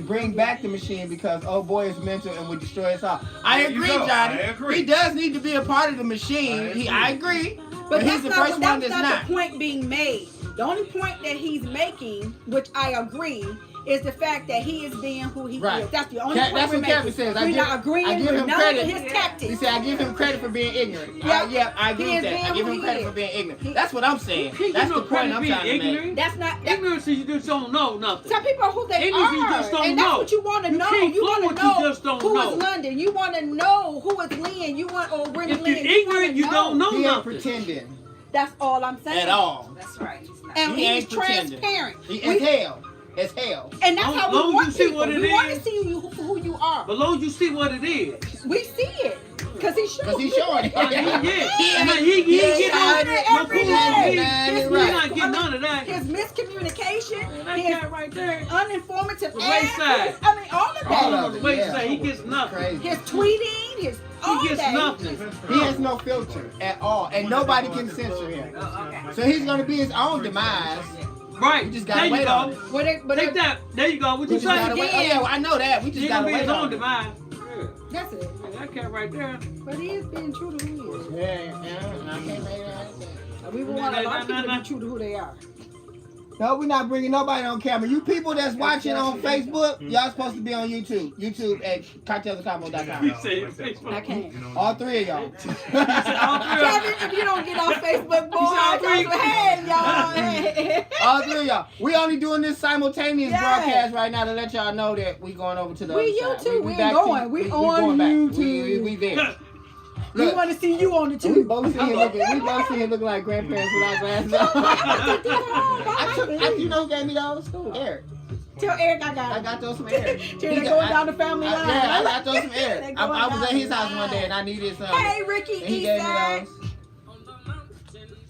bring back the machine because oh boy is mental and would destroy us all. I There you agree, go. Johnny. I agree. He does need to be a part of the machine. I agree. But he's that's the not, first that's one that's not not. the point being made. The only point that he's making, which I agree, is the fact that he is being who he Right. is. That's the only That's point what we're Kevin making. says. We're not agreeing I give with him none credit. of his tactics. He said I give him credit for being ignorant. Yeah. I agree He with is that. I being give who him he credit is. for being ignorant. He- That's what I'm saying. He That's give the no point credit I'm being trying to make. ignorant. That's not that. Ignorance is you just don't know nothing. Some people are who they Ignorance, you are, just don't and that's know. what you want to You know. can't You fool want what to you know just don't who know. is London. You want to know who is Lynn. You want or when If Lynn. you're ignorant, you don't know He ain't nothing. pretending That's all I'm saying. at all. That's right. He's not. And He he's ain't pretending. transparent. He, We- as hell. As hell. and that's Long- how long we as want you see people. what it We want to is. see you for who you are. But long as you see what it is. We see it because he's showing. Because he's showing it. Yeah. He ain't getting hiding it no every cool day. shit. His He's right. not getting none of that. His miscommunication, That his cat right there. uninformative The ass. wayside. I mean, all of All that. of it. Wait, yeah. say he gets nothing. Crazy. His tweeting, his all He gets that. nothing. He has no filter at all, and nobody can censor him. Oh, okay. So he's gonna be his own demise. Right. You just gotta there you wait go. on it. But Take that. There you go. What We you just gotta say? wait. Oh yeah, well, I know that. We just He gotta gonna be wait his on own it. demise. That's it. Yeah, that cat right there. But he is being true to who he is. Yeah, I can't make that. We want a lot of people to Nah. be true to who they are. No, we're not bringing nobody on camera. You people that's watching on Facebook, y'all supposed to be on YouTube. YouTube at He cocktailsandcombo.com. said I Facebook. can't. All three of y'all. Kevin, if you don't get on Facebook, boy, all three. hey, y'all. Hey. All three of y'all. We only doing this simultaneous Yeah. broadcast right now to let y'all know that we going over to the We other side. YouTube. We back ain't to- going. We on going back. YouTube. We there. We Look, want to see you on the we tube. both see him looking like grandparents without glasses on. You know who gave me those? Eric. Tell Eric I got I it. got those from Eric. They're He going got- down the family line. Yeah, I got those from They Eric. I going was down at his the house one day line. and I needed some. Hey, Ricky And he gave me Eastside. those.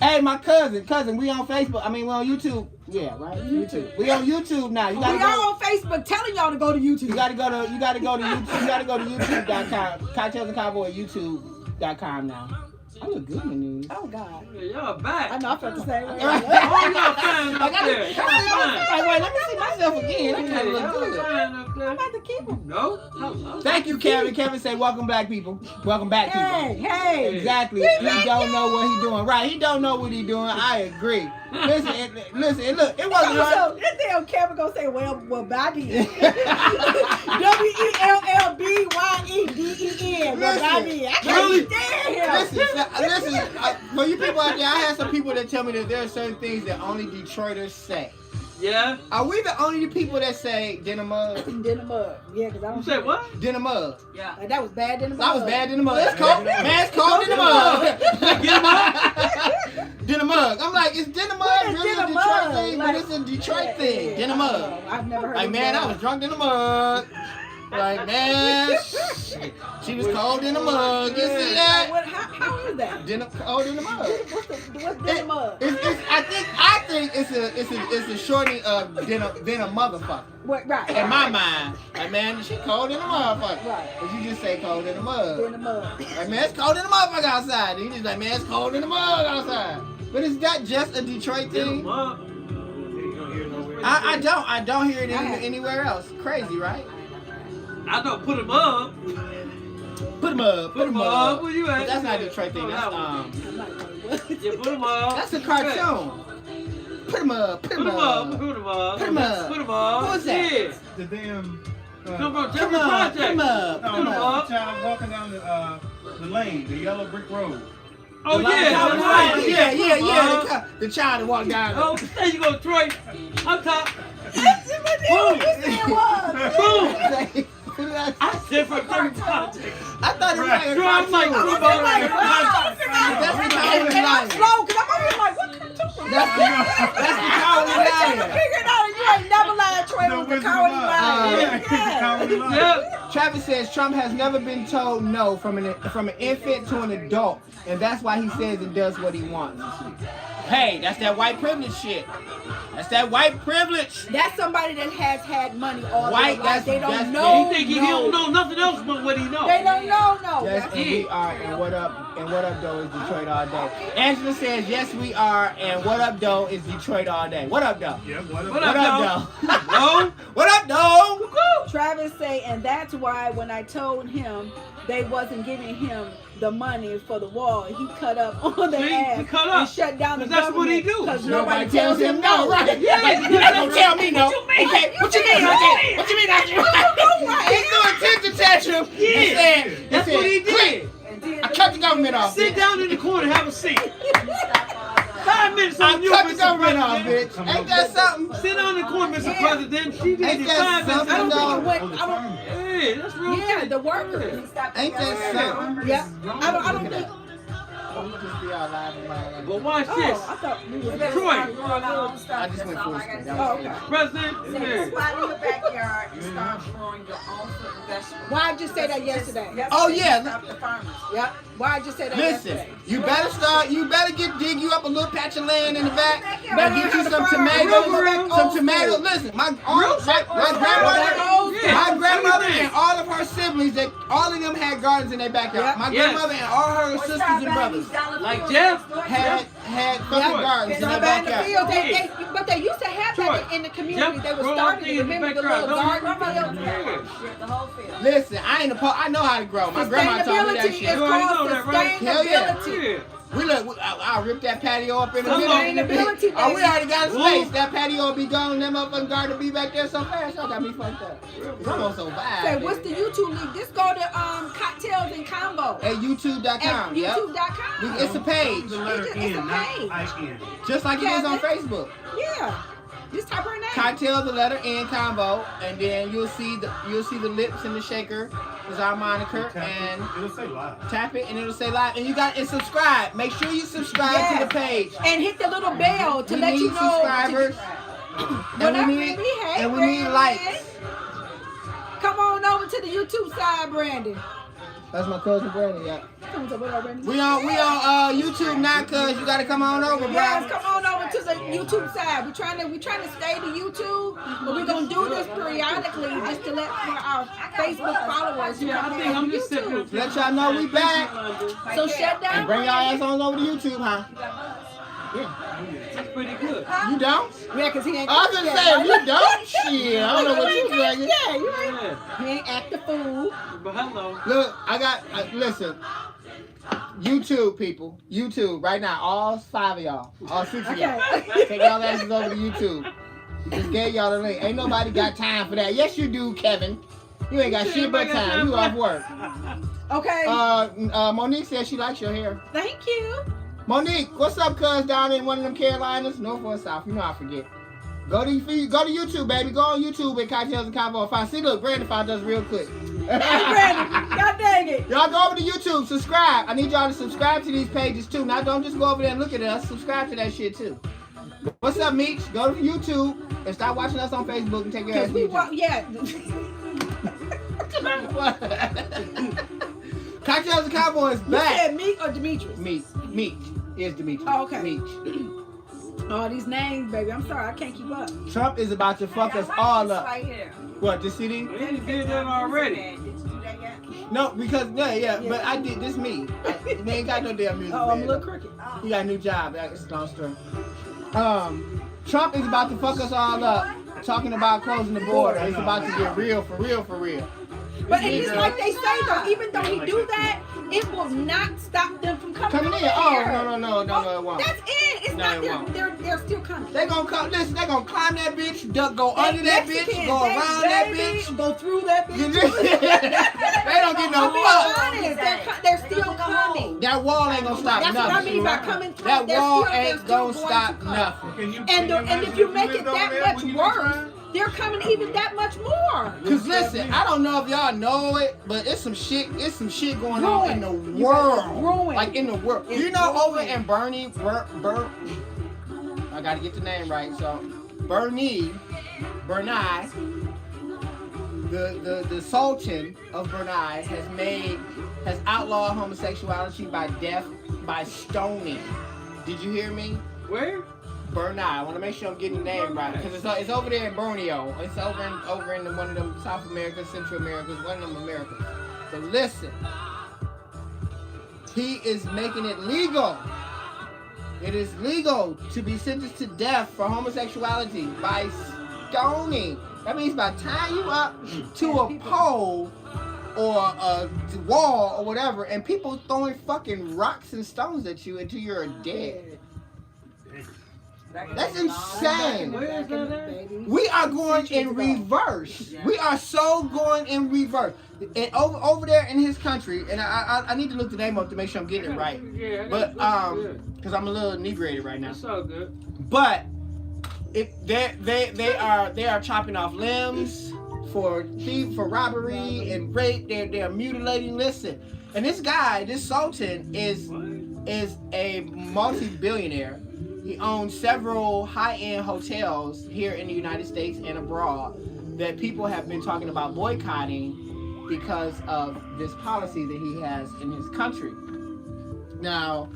Hey, my cousin, we on Facebook. I mean, we on YouTube. Yeah, right. YouTube. We on YouTube now. You We gotta are go. on Facebook telling y'all to go to YouTube. You gotta go to YouTube. You gotta go to YouTube.com. Cocktails and Cowboy YouTube.com now. I look good in the news. Oh God. Yeah, y'all back. I know I felt the same way. Oh, y'all fine up there. Y'all fine. Like, wait, let me see myself again. That Yeah, kind of look y'all good. fine up there. I'm about to keep them. No? No. Thank you, Kevin. Kevin say, welcome back, people. Welcome back, people. Hey. Exactly. He don't know what he doing. Right. He don't know what he doing. I agree. Listen, look, it wasn't hard. So this damn Kevin gonna say, well, Biden. WELLBYEDEN. Well, Biden. I can't Really? stand him. Listen, for you people out there, I had some people that tell me that there are certain things that only Detroiters say. Yeah? Are we the only people that say dinner mug? Dinner mug. Yeah, because I You don't said what? Dinner mug. Yeah. That was bad dinner mug. That was bad dinner mug. It's cold. Man, it's cold dinner mug. Dinner mug. I'm like, is dinner mug What is really a dinner Detroit mug? thing? But Like- it's a Detroit Yeah, thing. yeah, Dinner I mug. don't know. I've never heard Like, of man, that. I was drunk in the mug. Like, man, she was cold in the mug. You see that? How is that? Dinner cold in the mug. What's dinner mug? I think it's a shortening of dinner motherfucker. What, right. In my mind, like, man, she cold in the motherfucker. Right. But you just say cold in the mug. Dinner mug. Like, man, it's cold in the motherfucker outside. And you just like, man, it's cold in the mug outside. But is that just a Detroit thing? I don't hear it anywhere else. Crazy, right? I know, put him up. Put 'em up. Put him up. Where you at? But that's not a Detroit thing. That's I'm not going to. Yeah, put him up. that's a cartoon. Put 'em up. Put 'em Put him up. up. Put him up. Put 'em up. Put him up. Who is that? Yeah. The damn. Come from Put 'em Jeffrey up. Put 'em Project. up. No, Put 'em no, up. the child walking down the lane, the yellow brick road. Oh, The yeah. light That's comes right. on. Yeah. The child that walked down. Oh, there you go, Troy. Up top. Boom. Boom. Who did I I said from Jeffrey Project. I thought it was like a Troy, I'm like, cartoon. Troy, I'm like, wow. That's the And cowardly I'm lion. slow because I'm over here like, what cartoon? That's the cowardly I'm trying to lion. figure it out, and you ain't never lied, Troy. It was the cowardly lion. Yeah. Yeah. Travis says Trump has never been told no from an infant to an adult, and that's why he says and does what he wants. Hey, that's that white privilege shit. That's that white privilege. That's somebody that has had money all White, their life. They that's- don't know. He think he don't know nothing else but what he knows. They don't know. No. Yes, That's and it. we are, and what up though is Detroit all day. Angela says yes we are, and what up though is Detroit all day. What up though? Yeah, what What up? up, though? No. What up though? Travis say, and that's why when I told him they wasn't giving him the money for the wall, he cut up on the See? ass He cut and up. shut down the 'Cause that's what he do. Because nobody tells him no, no. right? Yeah. Like, you ain't gonna tell me no. Okay, what you mean? Okay, what you mean? He's doing attention tantrum. Yeah. He said, That's what he did. I cut the government off. Sit down in the corner, have a seat. 5 minutes I on you, cut the Mr. government off, President. bitch. Ain't that something? Sit down in the corner, Mr. Yeah. President. She did Ain't it that 5 minutes. something, I don't think though? it went. Oh, the I don't, farmer. Hey, that's real. yeah, the workers. Ain't that something? Yeah, I don't think. We just be all live and live. But watch Oh, this. I thought we were. Troy. I just went full screen. That Oh, was okay. President, Take a yeah. spot in your backyard and start growing your own fruit and vegetables. Why I just say that yesterday? Oh, yeah. Stop the farmers. Yep. Why I just say that Listen, yesterday? you better dig you up a little patch of land in the back. Better Get you learn some how to farm. tomatoes. Real, real. Some tomatoes. Listen, my grandmother, Yeah. my grandmother Everything. and all of her siblings, all of them had gardens in their backyard. Yep. My Yes. grandmother and all her sisters and brothers Like Jeff. had fucking Troy. gardens in their Stop in the backyard. field. But they used to have Troy. that in the community. Yep. They were Grow starting everything to in the remember the backyard. little Don't garden field. Yeah. The whole field. Listen, I know how to grow. My grandma taught me that Sustainability shit. is You already called know that, right? Hell yeah. sustainability. I'll rip that patio up in a Come minute. on. Sustainability, Oh, we already got Whoa. space. That patio will be gone. That motherfucking garden will be back there so fast. Y'all got me fucked up. I'm on so bad. Say, what's the YouTube link? Just go to Cocktails and Combo At YouTube.com. at Yep. YouTube.com. It's a page. The letter It's a N, not page. I-N. Just like it is on Facebook. Yeah. Just type her name. Cocktail, the letter N combo, and then you'll see the lips and the shaker is our moniker, and It'll say live. tap it and it'll say live. And you got and subscribe. Make sure you subscribe to Yes. the page. And hit the little bell to We let need you know. subscribers. But And we need Brandon. likes. Come on over to the YouTube side, Brandon. That's my cousin Brandon. Yeah. What's up, what up, Brandon? We on YouTube now, cuz you gotta come on over, bro. Yes, come on over to the YouTube side. We're trying to stay to YouTube, but we're gonna do this periodically just to let our Facebook followers Yeah, I come think on I'm just sitting here. YouTube. Let y'all know we back. So shut down. And bring y'all ass on over to YouTube, huh? That's pretty good. You don't? Yeah, cause he ain't. I was gonna say, if you don't, shit. I don't know what you drinking. Yeah, you ain't. Yeah. He ain't act the fool. But hello. Look, listen. YouTube people, YouTube right now, all 5 of y'all, all 6 of y'all, Okay. take y'all asses over to YouTube. Just gave y'all the link. Ain't nobody got time for that. Yes, you do, Kevin. You ain't got shit but time. You off work. Okay. Monique says she likes your hair. Thank you. Monique, what's up, cuz, down in one of them Carolinas, North or South? You know I forget. Go to YouTube, baby. Go on YouTube at Cocktails and Convo and find. See, look, Brandon found us real quick. Hey, Brandon. God dang it. Y'all go over to YouTube, subscribe. I need y'all to subscribe to these pages too. Now don't just go over there and look at us. Subscribe to that shit too. What's up, Meech? Go to YouTube and start watching us on Facebook and take your ass to YouTube. Yeah. Cocktails and Cowboys You back. said Meek or Demetrius? Meech is Demetrius. Oh, okay. Meech. Oh, these names, baby. I'm sorry, I can't keep up. Trump is about to fuck us all up. Right here. What, the CD? We did that already. Did you do that yet? No, because but I did this me. They ain't got no damn music. Oh, I'm a man. little crooked. He got a new job. It's a long story. Trump is about to fuck us all up. Talking about closing the border. It's about to get real, for real, for real. But it's like they say though, even though he do that, it will not stop them from coming Coming over in. Oh, here. no, it won't. That's it. It's No, not it them. won't. They're still coming. They gonna come, listen, they gonna climb that bitch, go under that bitch, Mexicans, go they around that baby, bitch. go through that bitch. They don't get no I'm being fuck. honest. They're still coming. That wall ain't gonna stop That's what I nothing. mean by coming through. That They're wall still ain't going gonna stop to come. nothing. And if you make it that much worse, they're coming even that much more. Cause listen, I don't know if y'all know it, but it's some shit going on in the Ruined. world. Like in the world. It's You know, over ruined. in Bernie, I gotta get the name right. So Bernie, the Sultan of Brunei has outlawed homosexuality by death, by stoning. Did you hear me? Where? Brunei. I want to make sure I'm getting the name right because it's over there in Borneo. It's over in one of them South America, Central Americas, one of them Americas. So listen, he is making it legal. It is legal to be sentenced to death for homosexuality by stoning. That means by tying you up to a pole or a wall or whatever, and people throwing fucking rocks and stones at you until you're dead. That's insane. Where is that at? We are going in reverse. We are so going in reverse. And over there in his country, and I need to look the name up to make sure I'm getting it right. Yeah. But because I'm a little inebriated right now. That's all good. But they are chopping off limbs for robbery and rape. They're mutilating. Listen, and this guy, this Sultan, is a multi-billionaire. He owns several high-end hotels here in the United States and abroad that people have been talking about boycotting because of this policy that he has in his country. Now,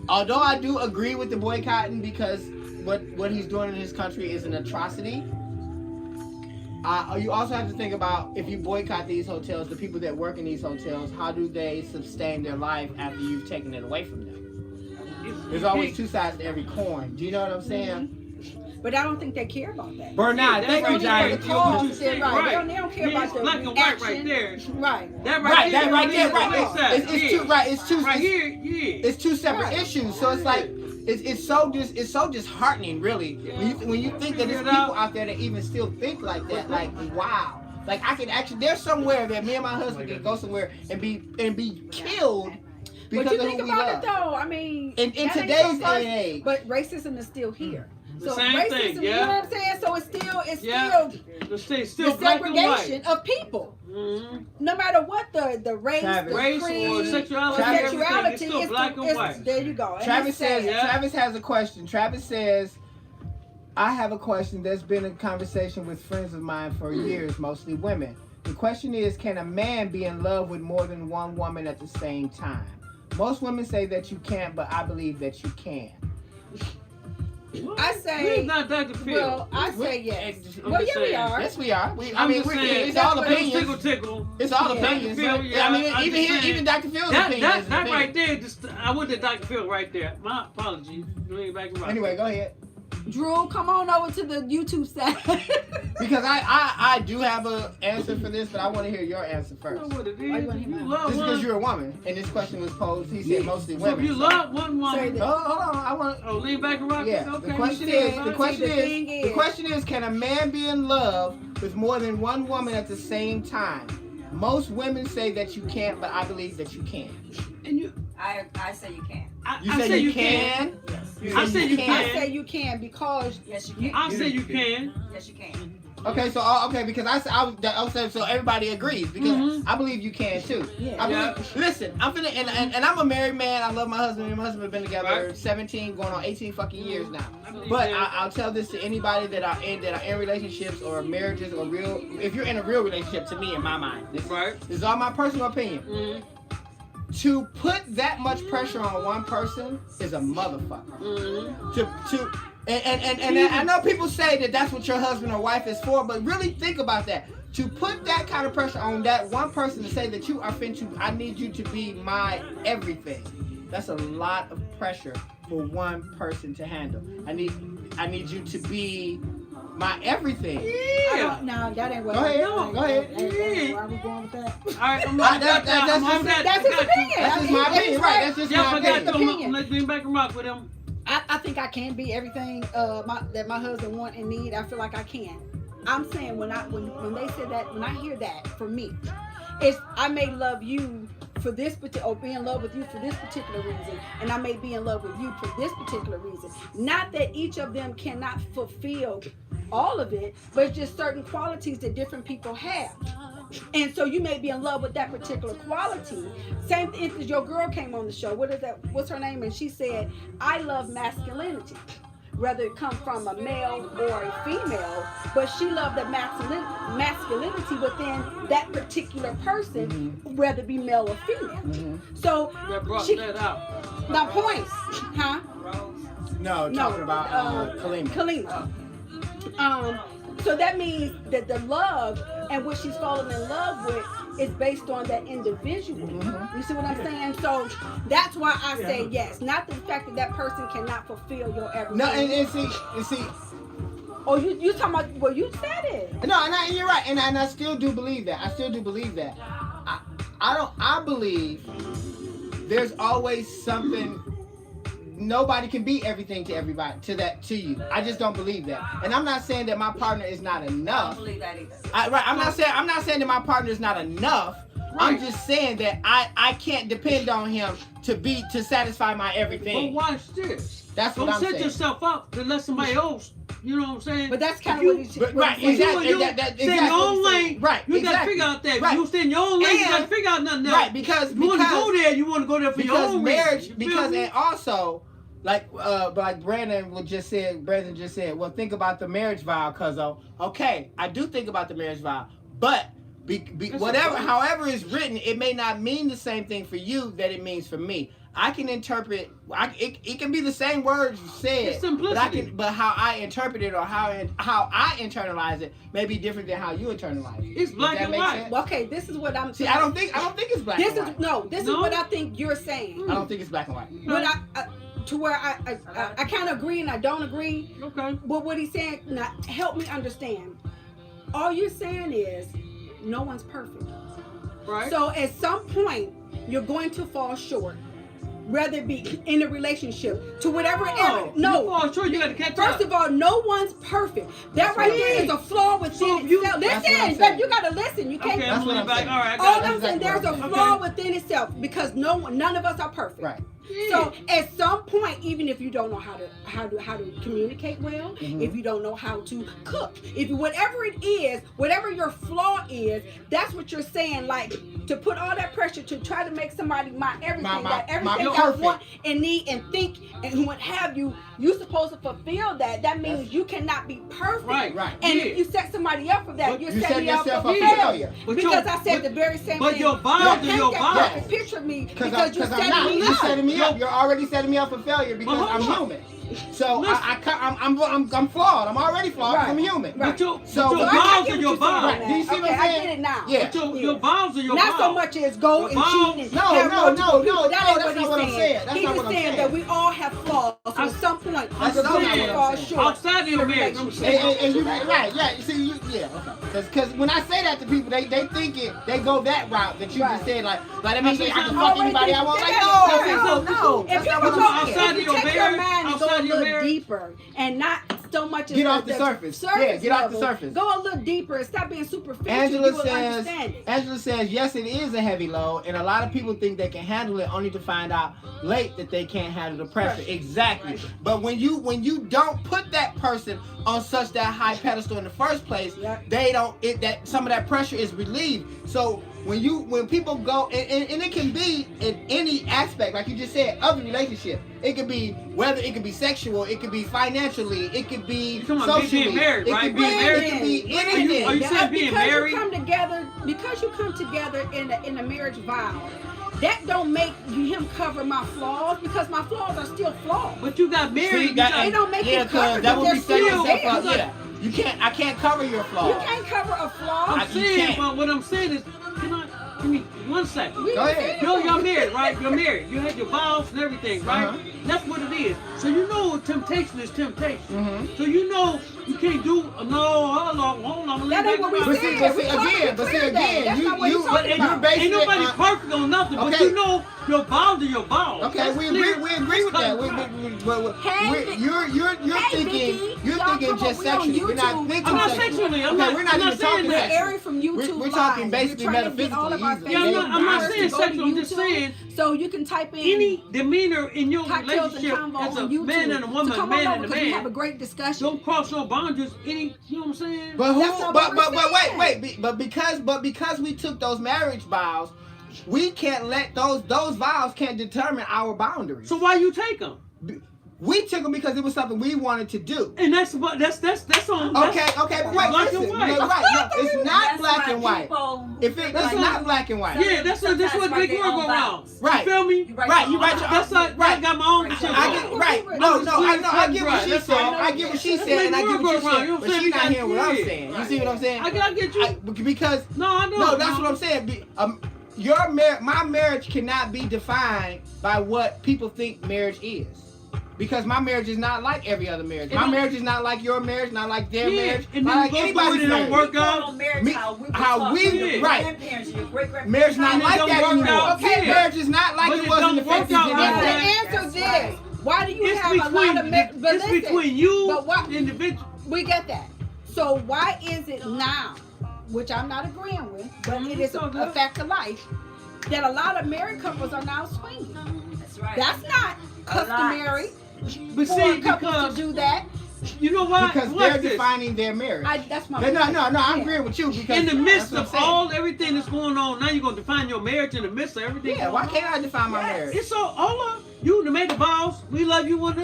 although I do agree with the boycotting because what he's doing in his country is an atrocity, you also have to think about if you boycott these hotels, the people that work in these hotels, how do they sustain their life after you've taken it away from them? There's always two sides to every coin. Do you know what I'm saying? But I don't think they care about that. Bernard, thank you, Giant. They don't care about the black and white right action. there. Right. That Right, there. that right there, right. It's It's right here, yeah. It's two separate Right. issues. So it's like it's so disheartening, really. When you think that there's people out there that even still think like that, like wow. Like I can actually, there's somewhere that me and my husband can go somewhere and be killed because But you of think who we about love. it though, I mean, In that ain't today's so day far- and age. But racism is still here. The So same racism, thing, you yeah. know what I'm saying? So it's still Still the black and white. segregation of people. Mm-hmm. No matter what the race, Travis. the Race creed, or sexuality, or everything, sexuality, it's still black and white. There you go. And Travis it's says, sad. Yeah. Travis has a question. Travis says, I have a question. There's been a conversation with friends of mine for years, mostly women. The question is, can a man be in love with more than one woman at the same time? Most women say that you can't, but I believe that you can. I say- we're not Dr. Phil. Well, I say yes. I'm Well, just yeah, we saying. are. Yes, we are. I'm just saying, it's all that's what opinions. tickle. It's all Yeah. opinions. Dr. Phil, yeah, I mean, I'm even just here, saying. even Dr. Phil's That opinion is an opinion. right there, I went to Dr. Phil right there. My apologies. Lean back and rock. Anyway, go ahead. Drew, come on over to the YouTube side. Because I do have an answer for this, but I want to hear your answer You know first. what it Why you is. wanna hear You mine? love Just because one. you're a woman, and this question was posed, he said mostly So if women. you love one Say woman, that. Oh, hold on, I want. oh, lean back and rock. Yeah. Okay. The question you is, said- the question the is, thing the is- question is, can a man be in love with more than one woman at the same time? Most women say that you can't, but I believe that you can. And you, I say you can. You I say say you can. Yes. You I say you I can. say you can because Yes, you can. I say you can. Yes, you can. Okay, so okay, because I said so everybody agrees because Mhm. I believe you can too. Yeah. I Yeah. believe, listen, I'm finna and I'm a married man. I love my husband. Me and my husband have been together Right. 17, going on 18 fucking years now. I believe But that. I'll tell this to anybody that are in relationships or marriages or real. If you're in a real relationship, to me, in my mind, this Right. is all my personal opinion. Mm-hmm. To put that much pressure on one person is a motherfucker. Mm-hmm. And I know people say that that's what your husband or wife is for, but really think about that. To put that kind of pressure on that one person to say that you are I need you to be my everything. That's a lot of pressure for one person to handle. I need you to be my everything. Yeah. No, that ain't what. Go ahead, go ahead. Where are we going with that? All right, I'm That's got that. just- I'm got That's I his got you. opinion. That's just my opinion, right? That's just Yep, my I got opinion. you. Opinion. Let's lean back and rock with him. I think I can be everything that my husband want and need. I feel like I can. I'm saying when they say that, when I hear that, for me, it's I may love you for this particular, or be in love with you for this particular reason, and I may be in love with you for this particular reason. Not that each of them cannot fulfill all of it, but it's just certain qualities that different people have. And so you may be in love with that particular quality. Same thing if your girl came on the show. What's her name? And she said, I love masculinity. Whether it come from a male or a female, but she loved the masculinity within that particular person, whether it be male or female. So That brought she, that out. now points, huh? Rose. No, talking about Kalima. Kalima. So that means that the love and what she's falling in love with is based on that individual. You see what I'm saying? So that's why I say yes. Not the fact that that person cannot fulfill your everything. No, and see. Oh, you talking about? Well, you said it. No, and you're right, and I still do believe that. I believe there's always something. Nobody can be everything to everybody, to you. I just don't believe that. And I'm not saying that my partner is not I don't enough. believe that either. I'm not saying that my partner is not enough. I'm just saying that I can't depend on him to satisfy my But everything. watch this. That's what Don't I'm set saying. yourself up to let somebody else. You know what I'm saying? But that's kind If of you- what he's But, what right, he's saying. exactly. Stay in your own lane. Right, You gotta exactly. figure out that. Right. You stay in your own lane. You And- gotta figure out nothing else. Right, because you want to go there. You want to go there for your because own marriage, reason. You feel because me? and also like Brandon just said, well, think about the marriage vow, cuzzo. Okay, I do think about the marriage vow, but whatever, however it's written, it may not mean the same thing for you that it means for me. I can interpret. It can be the same words said, It's simplicity. but how I interpret it or how I internalize it may be different than how you internalize it. It's Does black that and make white. sense? Well, okay, this is what I'm See, saying. I don't think it's black This and is white. this No? is what I think you're saying. I don't think it's black and white. But to where I kind of agree and I don't agree. Okay. But what he's saying, now help me understand. All you're saying is no one's perfect. Right. So at some point you're going to fall short, whether it be in a relationship to whatever area. You fall short. You gotta catch First up. of all, no one's perfect. That That's right what there I'm is a flaw within So if you- itself. That's what I'm Listen, saying. you gotta listen. You can't. Okay, That's I'm what leaning I'm back. saying. All right. I All got I'm it. saying, there's a Okay. flaw within itself because none of us are perfect. Right. So at some point, even if you don't know how to communicate well, if you don't know how to cook, if whatever it is, whatever your flaw is, that's what you're saying. Like to put all that pressure to try to make somebody everything I want and need and think and what have you. You're supposed to fulfill that. That means you cannot be perfect. Right. And if you set somebody up for that, you're setting yourself yourself up up for for failure. failure. Because I said the very same thing. But your vows are your vows. Picture me Because you're I'm not. setting me You're up. setting me up. You're already setting me up for failure because But I'm hold on. human. So I'm flawed. I'm already flawed because I'm human. But your So vows I are get your what you're vows. saying. Do you see what Okay, I'm I saying? get it now. Yeah. But your vows are your Not vows. so much as go and Your cheat and have No, multiple no, people. no, That no, ain't that's not what I'm saying. That's He's not just what I'm saying saying. that we all have flaws. So at some point, That's we're not going what to I'm fall saying. short. Outside of your marriage, I'm saying. And you right, yeah. See, okay. Because when I say that to people, they think they go that route that you just said, like I mean, I can fuck anybody I want. Like, no. If That's not people what go, I'm saying. Outside of if you your take your marriage, mind and go outside a of your little marriage. deeper and not so much as Get off the surface. Yeah, get off the level, surface. Go a little deeper and stop being superficial. Angela you will understand it. says, yes, it is a heavy load, and a lot of people think they can handle it only to find out late that they can't handle the pressure. Exactly. But when you don't put that person on such that high pedestal in the first place, that some of that pressure is relieved. So when people go and it can be in any aspect, like you just said, of the relationship. It could be sexual, it could be financially, it could be socially, being married, right? It could be anything. Are you saying being married? Because you come together in a marriage vow, that don't make him cover my flaws because my flaws are still flaws. But you got married. It don't make it cover that would be setting still yourself there. up. Yeah. I can't cover your flaws. You can't cover a flaw. I'm saying, but what I'm saying is, give me 1 second. Go ahead. Y'all married, right? You're married. You had your vows and everything, right? Uh-huh. That's what it is. So you know temptation is temptation. Mm-hmm. So you know you can't do hold on. That ain't what we But said. see again, That's not what he's talking about. basing Ain't nobody it on, perfect on nothing, but Okay. you know your vows are your vows. Okay, That's we clear. agree with that. You're thinking just sexually. You're not thinking I'm not sexually. sexually. I'm Okay, not, we're not I'm even not saying talking that. sexually. Airing from YouTube We're talking live. basically You're trying to get all of our metaphysically. Yeah, family I'm not members saying to go to sexual. I'm just YouTube, saying so you can type in any demeanor in your cocktails and relationship convo as a on YouTube. man and a woman, so a come man on and a over because we have a man. great discussion. Don't cross no boundaries. You know what I'm saying? But That's not what we're saying. because we took those marriage vows, we can't let those vows can't determine our boundaries. So why you take them? We took them because it was something we wanted to do. And that's on. Okay, but wait, Black and listen. white. No, right, no, it's not black and white. It's That's not black and white. Yeah, that's what big word go around. Right. You feel me? Right, you right. That's like I got my own shit. I get right. I get what she said. I get what she said, and I get what you said. But she's not hearing what I'm saying. You see what I'm saying? I get you. Because I know. no, that's what I'm saying. My marriage cannot be defined by what people think marriage is. Because my marriage is not like every other marriage. My marriage is not like your marriage, not like their marriage, and not then like you go anybody's through it, it don't marriage. work out. Marriage not And it like don't that work anymore. out. Okay, Yeah. marriage is not like But it it was in don't the work 50s out and like But that. the answer this. Why do you It's have a lot of between but it's listen, between you, but what- the individual. we get that. So why is it now, which I'm not agreeing with, but it is a fact of life, that a lot of married couples are now swinging? That's right. That's not customary But for see, couples because to do that. you know what? Because Watch they're this. defining their marriage. That's my No, I'm Yeah. agreeing with you because In the midst that's of what I'm saying. everything that's going on, now you're gonna define your marriage in the midst of everything. Yeah, going why on? can't I define my marriage? It's so hold up. You made the vows. We love you one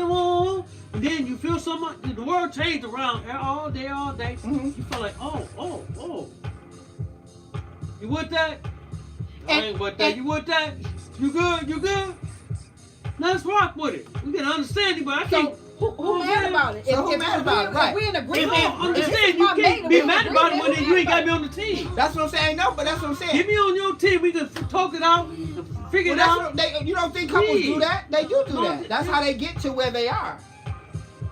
and then you feel so much. The world changed around all day. Mhm. You feel like oh. You with that? I And- ain't with that. You with that? You good? Now let's rock with it. We can understand it, but I can't. So who mad about it? So who mad about it? Right. If we're in If, agreement. understand, you can't be mad about it when you ain't got me on the team. That's what I'm saying. No, but that's what I'm saying. Get me on your team. We can talk it out, figure Well, it that's out. what you don't think couples do that? They do No, that. That's how they get to where they are.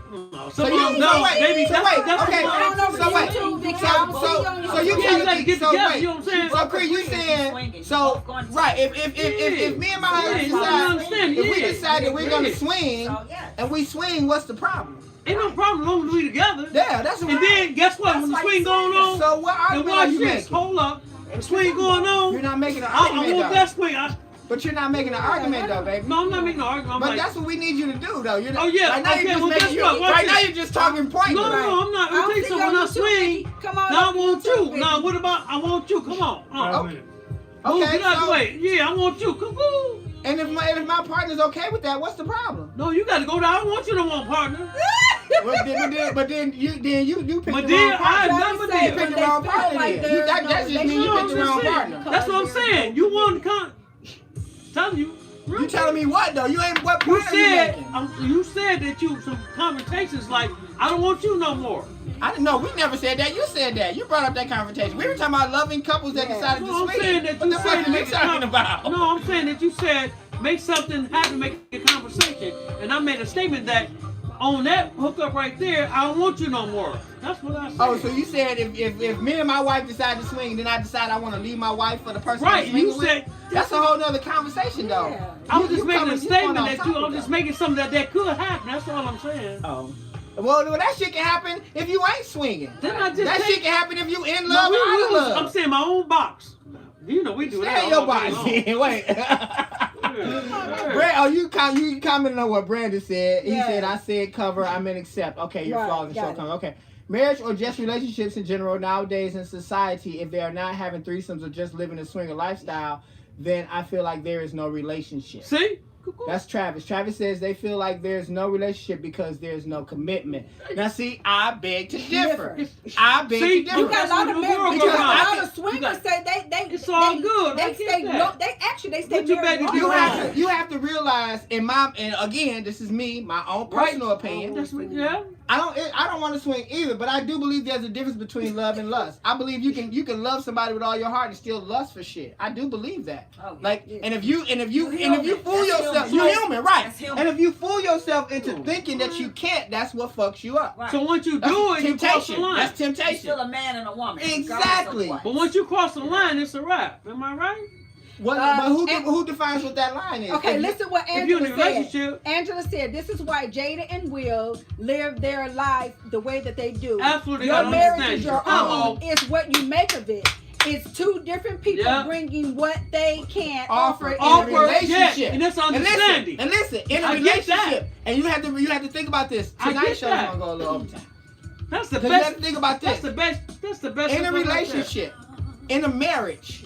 No, So some you of them don't. wait, Baby, so that's wait, that's okay. what I don't know So if wait, you two, Vicky, so I'm gonna see you on so you your Yeah, telling you gotta me get so together, wait. you know what I'm saying? So Cree, you saying so right? If me and my husband Yeah, you understand, decide if we yeah. decide that we're gonna Yeah. swing So, yeah. and we swing, what's the problem? Ain't no problem as long as we together. Yeah, that's what. And then guess what? When the That's why swing you going said on, So what and argument are watch you this. making? Hold up. The swing going on. You're not making an I argument want though. that swing. But you're not making an argument though, baby. No, I'm not making an argument. I'm But like, that's what we need you to do though. You're not, oh yeah, right now okay, you're just well, making, guess what? Watch right now this. you're just talking pointless. No, I'm not. Let me tell you something. When I swing, Come on. now I want you. Now what about I want you? Come on. Okay. Move, Okay, get out the so, way. Yeah, I want you. Come on. and if my partner's okay with that, what's the problem? No, you got to go down. I don't want you to want partner. But then you picked But the then wrong I partner. never You did. picked the wrong partner. That's just mean you picked the wrong partner. That's what I'm saying. You want to come. Telling you. You telling me what though? You ain't what You point are you said making? you said that you some conversations like I don't want you no more. I didn't know. We never said that. You said that. You brought up that confrontation. We were talking about loving couples that decided No, to I'm swing. saying that What you the fuck said are you make talking about? No, I'm saying that you said make something happen, make a conversation, and I made a statement that on that hookup right there, I don't want you no more. That's what I said. Oh, so you said if me and my wife decide to swing, then I decide I want to leave my wife for the person right? I'm swinging You with? said That's a whole nother conversation though. Yeah. I was You just making coming- a you statement going that off I'm topic, just though. making something that could happen. That's all I'm saying. Oh. Well, that shit can happen if you ain't swinging. Then I just That take- shit can happen if you in No, love or out of I'm love. saying my own box. You know we do that. Stay in your all day box. long. Wait. Yeah. Brand, you commented on what Brandon said. He Yeah. said, I said cover, I meant accept. Okay, your Right, flaws and got it. shortcomings. Okay. Marriage or just relationships in general nowadays in society, if they are not having threesomes or just living a swinger lifestyle, then I feel like there is no relationship. See? That's Travis. Travis says they feel like there's no relationship because there's no commitment. Now, see, I beg to differ. I beg See, to You differ. got a lot of That's what men, the because world a goes lot on. of swingers say they It's all they, good. I They get stay that. they stay But you married better do You longer. have to realize, and again, this is me, my own personal opinion. That's what, yeah. I don't want to swing either, but I do believe there's a difference between love and lust. I believe you can love somebody with all your heart and still lust for shit. I do believe that. Oh, Like, yeah. and if you human. fool That's yourself, human. you're human, right? That's human. And if you fool yourself into thinking that you can't, that's what fucks you up. Right. So once you That's do it, you cross the temptation. line. That's You're temptation. still a man and a woman. Exactly. regardless of But what. once you cross the line, it's a wrap. Am I right? But and- who defines what that line is? Okay, If you- listen what If you're in a Angela said. relationship, Angela said this is why Jada and Will live their life the way that they do. absolutely. Your gotta marriage understand is you. your Uh-oh. own. It's what you make of it. It's two different people Yeah. bringing what they can Offer offer in a Offer, relationship. yeah, and that's And understanding. listen, in a I get that. relationship, and you have to think about this. I Tonight's get show's that. gonna go a little overtime. That's the Because you have best. to think about That's this. the best. That's the best. In a stuff like that. relationship, in a marriage,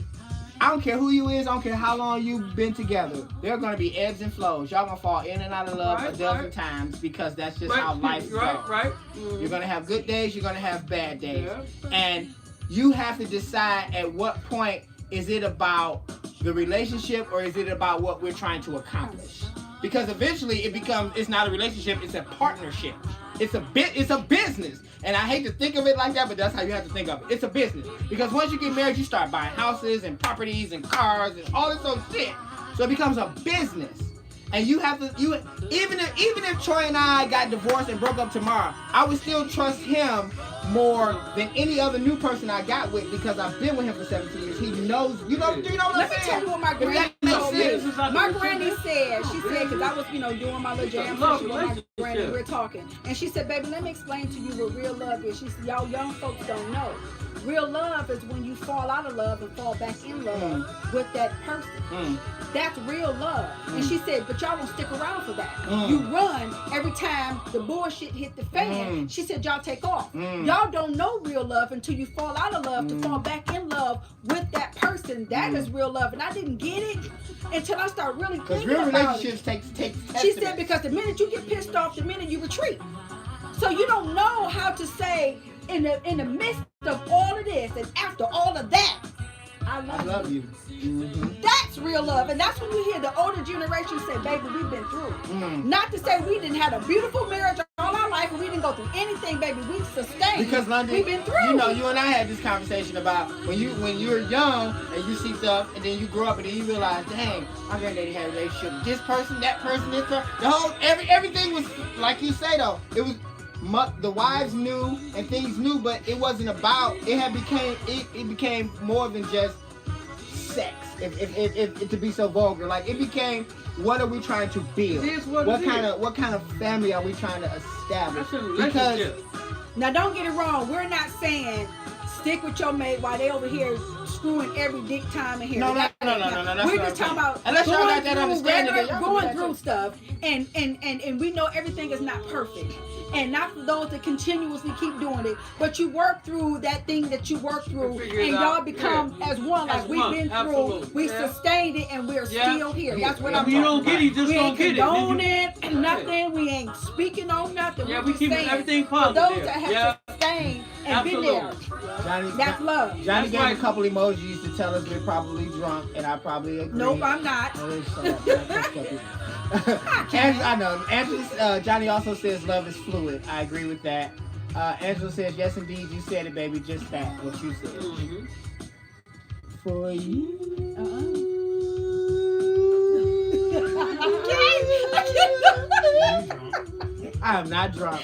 I don't care who you is, I don't care how long you've been together. There are gonna be ebbs and flows. Y'all gonna fall in and out of love Right, a dozen right. times because that's just Right, how life right, goes. right. You're gonna have good days, you're gonna have bad days. Yeah. And you have to decide at what point is it about the relationship or is it about what we're trying to accomplish? Because eventually it's not a relationship, it's a partnership. It's a business. And I hate to think of it like that, but that's how you have to think of it. It's a business. Because once you get married, you start buying houses and properties and cars and all this other shit. So it becomes a business. And you have to even if Troy and I got divorced and broke up tomorrow, I would still trust him more than any other new person I got with because I've been with him for 17 years. He knows, do you know what I'm Let me saying? tell you what my If that granny makes told sense. me. My granny said, she said, because I was, doing my little jam Love session with my relationship. granny, we're talking. And she said, baby, let me explain to you what real love is. She said, y'all young folks don't know. Real love is when you fall out of love and fall back in love with that person. Mm. That's real love. And she said, but y'all don't stick around for that. Mm. You run every time the bullshit hit the fan. Mm. She said, y'all take off. Mm. Y'all don't know real love until you fall out of love to fall back in love with that person. That is real love. And I didn't get it until I started really Because thinking real about relationships take it. She said, because the minute you get pissed off, the minute you retreat. So you don't know how to say in the midst of all of this and after all of that, I love you. Mm-hmm. That's real love. And that's when you hear the older generation say, baby, we've been through. Mm. Not to say we didn't have a beautiful marriage all our life and we didn't go through anything, baby. We sustained. Because London, we've been through. you and I had this conversation about when you're young and you see stuff and then you grow up and then you realize, dang, my granddaddy had a relationship with this person, that person, this person. The whole everything was like you say though. It was the wives knew and things knew, but it wasn't about. It became more than just sex. If to be so vulgar, like it became, what are we trying to build? It is what it What kind of family are we trying to establish? That's a relationship. Now, don't get it wrong. We're not saying stick with your mate while they over here screwing every dick time in here. No, We're that's just what I'm just talking about Unless y'all got that going understanding, through, then y'all going can do through that stuff, and we know everything is not perfect, and not for those that continuously keep doing it, but you work through that thing that you work through, Figure it and out. y'all become as one. As Like we've one. been through, Absolutely. we Yeah. sustained it, and we're Yeah. still here. That's what I'm If you don't talking get it, you just we don't ain't get it. Then condoning you- it and nothing. We ain't speaking on nothing. Yeah, We're we just keep saying, everything for positive. those that have Yeah. sustained and been there, Johnny, that's love. Johnny That's gave right. a couple emojis to tell us we're probably drunk, and I probably agree. Nope, I'm not. Oh, shut up, man. I know. Angela, Johnny also says love is fluid. I agree with that. Angela says, yes, indeed, you said it, baby. Just that, what you said. Mhm. For you. I am not drunk.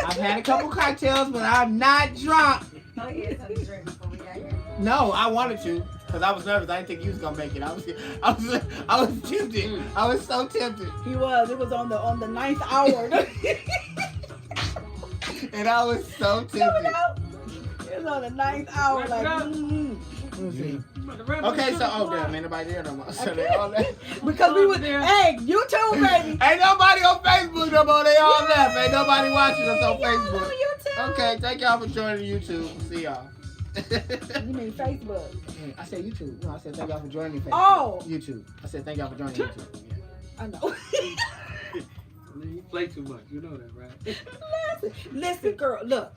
I've had a couple cocktails, but I'm not drunk. Oh, yeah, so you drink before we got here. No, I wanted to, because I was nervous. I didn't think you was gonna make it. I was tempted. I was so tempted. He was. It was on the ninth hour. And I was so tempted. It was on the ninth hour. Like, Let me see. Okay, so damn, ain't nobody there no more. So they all left. because we was. Hey, YouTube, baby. Ain't nobody on Facebook no more. They all left. Ain't nobody watching us on Y'all on Facebook. YouTube. Okay, thank y'all for joining YouTube. See y'all. You mean Facebook? I said YouTube. No, I said thank y'all for joining Facebook. Oh. YouTube. I said thank y'all for joining YouTube. Yeah. I know. You play too much. You know that, right? Listen, girl, look.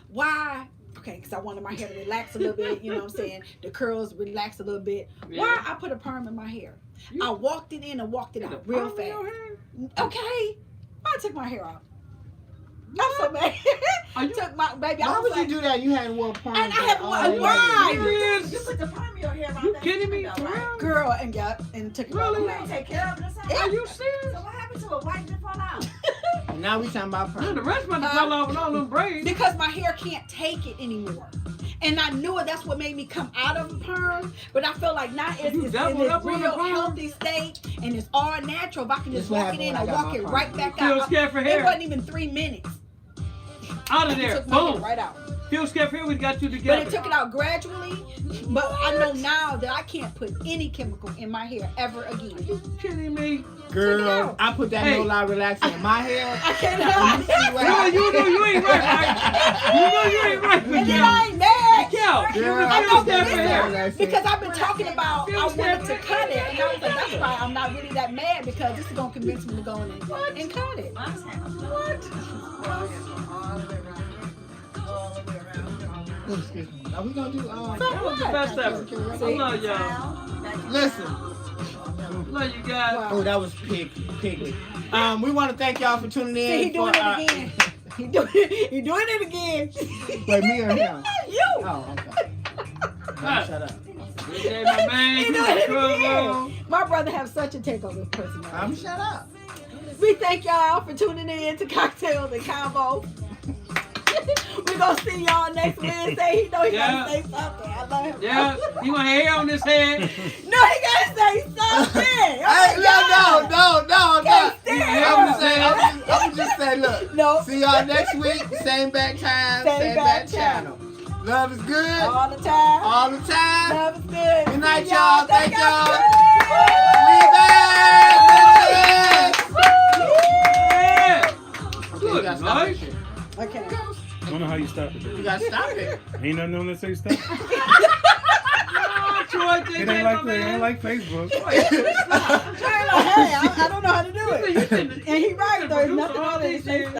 Why? Okay, because I wanted my hair to relax a little bit. You know what I'm saying? The curls relax a little bit. Why I put a perm in my hair? I walked it in and walked it out real fast. Okay. I took my hair out. I'm so mad. I took my baby. I Why was would like, you do that? You hadn't worn perm. And I haven't worn- all why? year. You put the perm in your hair about You that kidding me? though, right? girl, and took it Really? You out. ain't take care of it or something? Are you serious? So what happened to it? Why did it fall out? And now we talking about Man, the perm. rest about to fall off with all them braids. Because my hair can't take it anymore. And I knew it. That's what made me come out of a perm. But I feel like now it's You in doubled this up on the real perm? healthy state, and it's all natural. If I can This just what walk it in happened and when I got walk my it perm. right back Feel out. scared for It hair. wasn't even 3 minutes. Out of I there. took my hair Boom. right out. Feel scared for hair. We got you But together. it took it out gradually. But I know now that I can't put any chemical in my hair ever again. You kidding me? Girl, out. I put that Hey. no lie relaxer in my hair. I can't help it. You know you ain't right, right? You know you ain't right. And then I ain't mad. Kel, Girl, you I feel know, scared but for hair. listen, because I've been talking about Feel I scared wanted to for cut it, hair. and I was like, that's why I'm not really that mad, because this is gonna convince me to go in and cut it. Mine's happened. All the way around here. All the way around. Oh, excuse me. Are we gonna do That was the best ever. I love y'all. Listen. Love you guys. Wow. Oh, that was pigly. We want to thank y'all for tuning in. See, he doing for, it again. He doing it again. Wait, me or him? You. Oh, okay. No, shut up. Okay, my man. He You doing it know, again. My brother have such a takeover personality. I'm shut up. We thank y'all for tuning in to Cocktails and Convo. We're gonna see y'all next Wednesday. He know he Yeah. gotta say something. I love him. Yeah, you want hair on his head? No, he gotta say something. Hey, no. Can't stand I'm just saying, look. No. See y'all next week. Same back time, same back channel. Love is good. All the time. All the time. Love is good. Good night, See y'all. Thank y'all. Thank We back. Yeah. Okay, you Good gotta stop night. that shit. Okay. I don't know how you stop it. You gotta stop it. Ain't nothing on that say stop. Oh, Troy, It ain't like that. It ain't like Facebook. I'm trying to, hey, I don't know how to do it. You can- And he right, you there's can nothing produce on it. all It these says years.